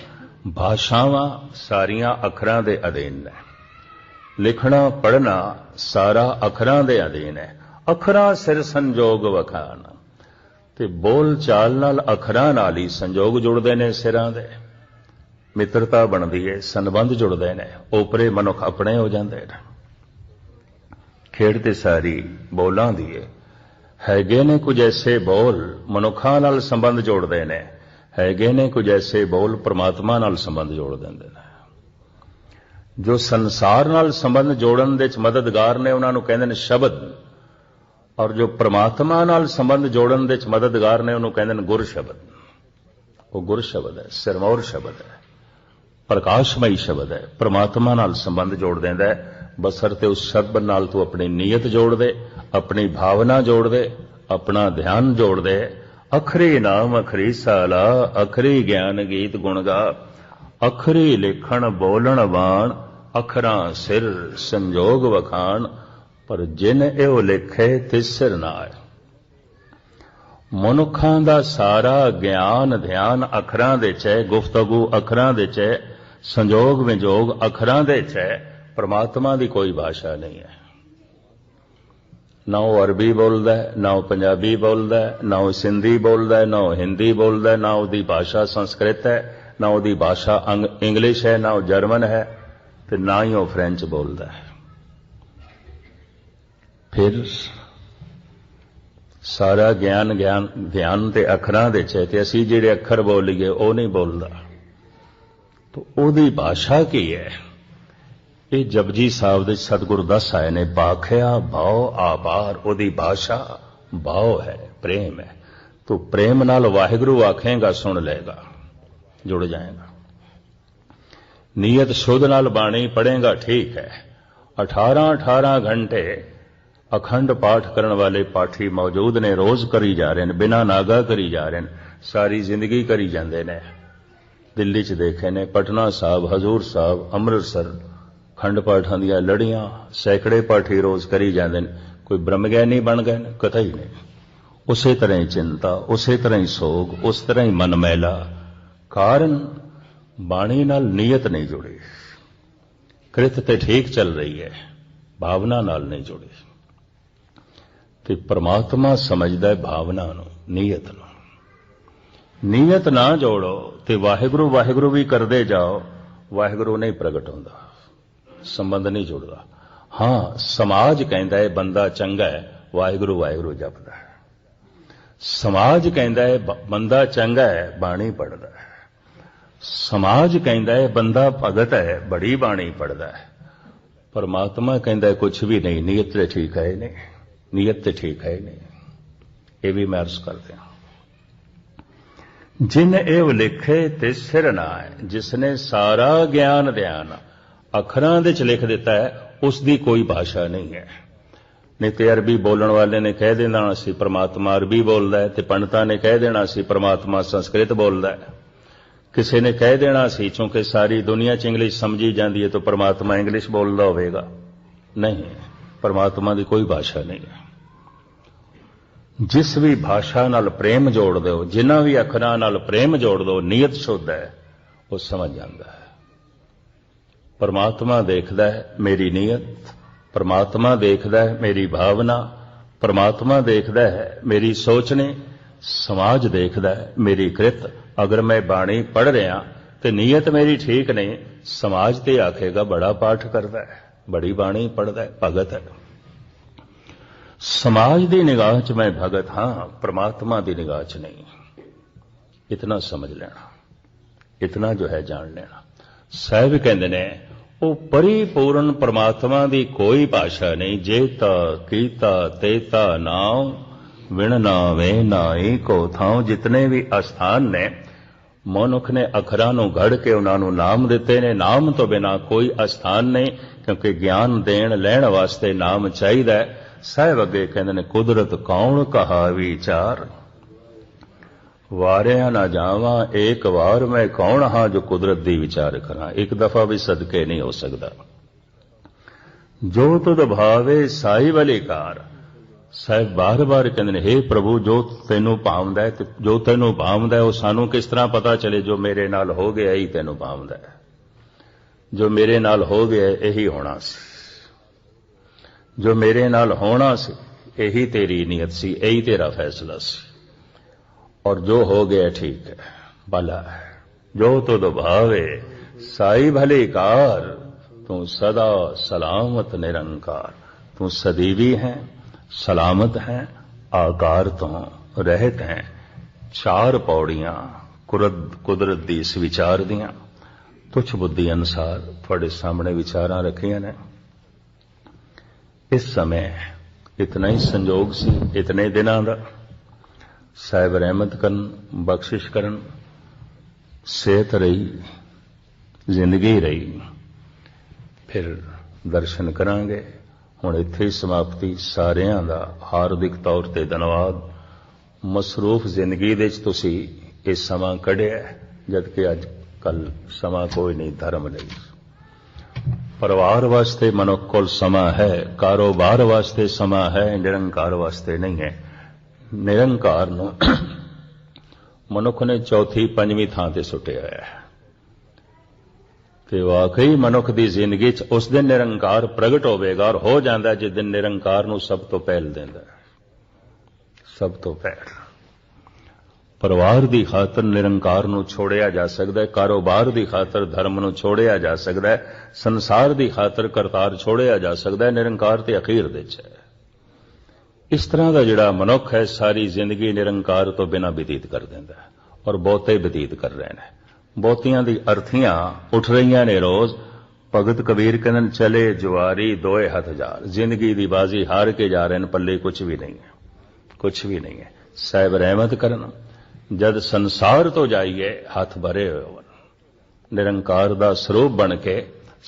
भाषावां सारियां अखरां दे अधीन ने। लिखना पढ़ना सारा अखरां दे अधीन है। अखरां सिर संजोग वखान। ते बोल चाल नाल अखरां नाल ही संजोग जुड़दे ने सिरां दे। मित्रता बनदी है, संबंध जुड़दे ने, ओपरे मनुख अपने हो जांदे ने। खेड़ ते सारी बोलां दी हैगे ने कुछ ऐसे बोल मनुखां नाल संबंध जोड़दे ने, हैगे ने कुछ ऐसे बोल परमात्मा नाल संबंध जोड़ दिंदे ने। जो संसार नाल संबंध जोड़न दे मददगार ने उन्हां नूं कहंदे ने शब्द, और जो परमात्मा नाल संबंध जोड़न दे मददगार ने उन्होंने कहंदे ने गुर शब्द। वो गुर शब्द है, सिरमौर शब्द है, प्रकाशमई शब्द है, परमात्मा नाल संबंध जोड़ देंदा है। बसरते उस शब्द नाल तू अपनी नीयत जोड़ दे, अपनी भावना जोड़ दे, अपना ध्यान जोड़ दे। अखरी नाम अखरी साला, अखरी ज्ञान गीत गुण गा। अखरी लिखण बोलण बाण, अखरां सिर संजोग वखाण, पर जिन एहो लिखे तिस सिर नाय। मनुखां दा सारा ज्ञान ध्यान अखरां दे च है, गुफ्तगू अखरां दे च है, संजोग विजोग अखरां दे च है। परमात्मा दी कोई भाषा नहीं है। ना वो अरबी बोलदा है, ना वो पंजाबी बोलदा है, ना वो सिंधी बोलदा है, ना वो हिंदी बोलदा है, ना उसदी भाषा संस्कृत है, ना उसदी भाषा इंग्लिश है, ना वो जर्मन है, ते ना ही वो फ्रेंच बोलदा है। फिर सारा ज्ञान ध्यान ते अखरां दे च ते असीं जिहड़े अखर बोलीए वो नहीं बोलदा, तो ਉਹਦੀ भाषा की है। ये जपजी साहब दे सतगुरु दस आए ने, भाखिया भाव आपार, ਉਹਦੀ भाषा भाव है, प्रेम है। तो प्रेम नाल वाहिगुरु आखेगा सुन लेगा, जुड़ जाएगा। नीयत शुद्ध नाल बाणी पढ़ेगा, ठीक है। 18 घंटे अखंड पाठ करने वाले पाठी मौजूद ने, रोज करी जा रहे हैं, बिना नागा करी जा रहे हैं, सारी जिंदगी करी जाते ने। दिल्ली च देखे ने, पटना साहब, हजूर साहब, अमृतसर खंड पाठां दियां लड़ियां सैकड़े पाठी रोज करी जाते हैं। कोई ब्रह्मज्ञानी बन गए ने? कतई नहीं। उसे तरह ही चिंता, उसे तरह ही सोग, उस तरह ही मन मैला। कारण बाणी नाल नीयत नहीं जुड़ी, कृत ते ठीक चल रही है, भावना नाल नहीं जुड़ी। ते परमात्मा समझदा है भावना नूं, नीयत नूं। नीयत ना जोड़ो ते वाहिगुरु वाहिगुरु भी करदे जाओ, वाहिगुरु नहीं प्रगट होंदा, संबंध नहीं जुड़दा। हाँ, समाज कहता है बंदा चंगा है, वाहिगुरु वाहिगुरु जपदा है। समाज कहता है बंदा चंगा है, बाणी पढ़दा है। समाज कहता है बंदा भगत है, बड़ी बाणी पढ़दा है। परमात्मा कहता है कुछ भी नहीं, नीयत ते ठीक है नहीं, नीयत ते ठीक है नहीं। ये भी मैं अर्ज करते हैं। जिन एव लिखे तिस सिर नाय, जिसने सारा ज्ञान ध्यान अखरां दे च लिख दिता है, उसकी कोई भाषा नहीं है। नहीं तो अरबी बोलने वाले ने कह देना सी परमात्मा अरबी बोलता है, तो पंडितां ने कह देना सी परमात्मा संस्कृत बोलता है। किसी ने कह देना सी चूंकि सारी दुनिया च इंग्लिश समझी जाती है तो परमात्मा इंग्लिश बोलता होगा। नहीं, परमात्मा की कोई भाषा नहीं है। जिस भी भाषा नाल प्रेम जोड़ दो, जिन्हां भी अखरां नाल प्रेम जोड़ दो, नीयत शुद्ध है, वो समझ जाता है। परमात्मा देखदा है मेरी नीयत, परमात्मा देखदा है मेरी भावना, परमात्मा देखदा है मेरी सोचने, समाज देखदा है मेरी कृत। अगर मैं बाणी पढ़ रहा तो नीयत मेरी ठीक नहीं, समाज ते आखेगा बड़ा पाठ करता है, बड़ी बाणी पढ़ता है, भगत है। समाज की निगाह च मैं भगत हाँ, परमात्मा की निगाह च नहीं। इतना समझ लेना, इतना जो है जान लेना। साहब कहते ने वो परिपूर्ण परमात्मा की कोई भाषा नहीं। जेता कीता तेता नाम, विण नावे नाई को थां। जितने भी अस्थान ने, मनुख ने अखरां नूं घड़ के उन्होंने नाम दिते ने। नाम तो बिना कोई अस्थान नहीं, क्योंकि ज्ञान देण लैण वास्ते नाम चाहिदा है। साहब अगे कहते ने कुदरत कौन कहा विचार, वारिया ना जावा एक बार मैं कौन हाँ जो कुदरत दी विचार करा। एक दफा भी सदके नहीं हो सकता। जो तुद भावे साई वाली कार। साहब बार बार कहते हैं हे प्रभु जो तेनू भावदा है, जो तेनू भावदा है वो सानू किस तरह पता चले। जो मेरे नाल हो गया यही तेनू भावदा है, जो मेरे नाल हो गया यही होना सी, जो मेरे नाल होना सी यही तेरी नीयत सी, यही तेरा फैसला सी। और जो हो गया ठीक है, भला है। जो तुद भावे साई भली कार, तू सदा सलामत निरंकार। तू सदीवी है, सलामत है, आकार तो रहत है। चार पौड़ियां कुदरत दी इस विचार दियां तुच्छ बुद्धि अनुसार थोड़े सामने विचारां रखियां ने। इस समय इतना ही संजोग सी, इतने दिनां दा। साहिब रहमत करन, बख्शिश करन, सेहत रही, जिंदगी रही, फिर दर्शन करांगे। हुण इत्थे ही समाप्ति। सारियां दा हार्दिक तौर ते धन्नवाद। मसरूफ जिंदगी दे विच तुसीं इह समां कढिआ, जदकि अज कल समा कोई नहीं धर्म नहीं। परिवार वास्ते मनुख कोल समा है, कारोबार वास्ते समा है, निरंकार वास्ते नहीं है। निरंकार नूं मनुख ने चौथी पंजवीं थां ते सुटिया है कि वाकई मनुख की जिंदगी च उस दिन निरंकार प्रगट होवेगा और हो जाता जिस दिन निरंकार नूं सब तो पहल देंदा। सब तो पहल परिवार की खातर निरंकार नूं छोड़िया जा सकता है, कारोबार की खातर धर्म नूं छोड़िया जा सकता है, संसार की खातर करतार छोड़िया जा सकता है, निरंकार ते अखीर दे च है। इस तरह का जिहड़ा मनुख है सारी जिंदगी निरंकार तो बिना बतीत कर देंदा है और बहुते बतीत कर रहे हैं। बहुतियां दी अर्थियां उठ रही ने रोज। भगत कबीर कहन चले जुआरी दोए हथ जार, जिंदगी की बाजी हार के जा रहे हैं, पल्ले कुछ भी नहीं है, कुछ भी नहीं है। साहिब रहमत करन जद संसार तो जाइए हाथ भरे हो, निरंकार दा स्वरूप बन के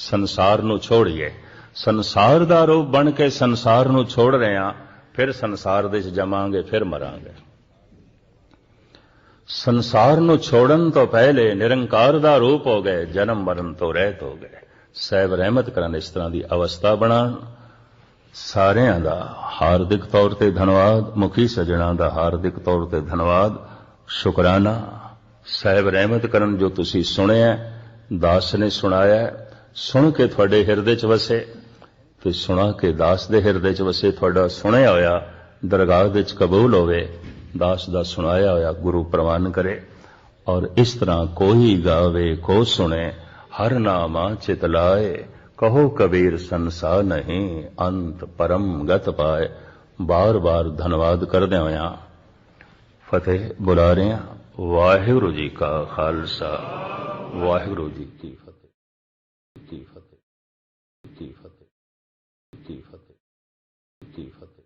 संसार नूं छोड़िए। संसार दा रूप बन के संसार नूं छोड़ रहे हैं, फिर संसार दे च जमांगे, फिर मरांगे। संसार नूं छोड़न तो पहले निरंकार दा रूप हो गए, जन्म मरण तो रहत हो गए। साहिब रहमत करन इस तरह की अवस्था बनाण। सारियां दा हार्दिक तौर ते धन्यवाद, मुखी सज्जणा दा हार्दिक तौर ते धन्यवाद, शुकराना। साहिब रहमत करन जो तुसी सुनिया, दास ने सुनाया, सुन के थोड़े हिरदे च वसे ते सुना के दास दे हिरदे च वसे, थोड़ा सुनिया होया दरगाह दे च कबूल होवे, दास दा सुनाया होया गुरु प्रवान करे। और इस तरह कोई गावे को सुने, हर नामा चित लाए, कहो कबीर संसार नहीं, अंत परम गत पाए। बार बार धन्यवाद करदे होया फतेह बुला रहे हैं। वाहिगुरु जी का खालसा, वाहिगुरु जी की फतेह, की फतेह, की फतेह, की फतेह, की फतेह।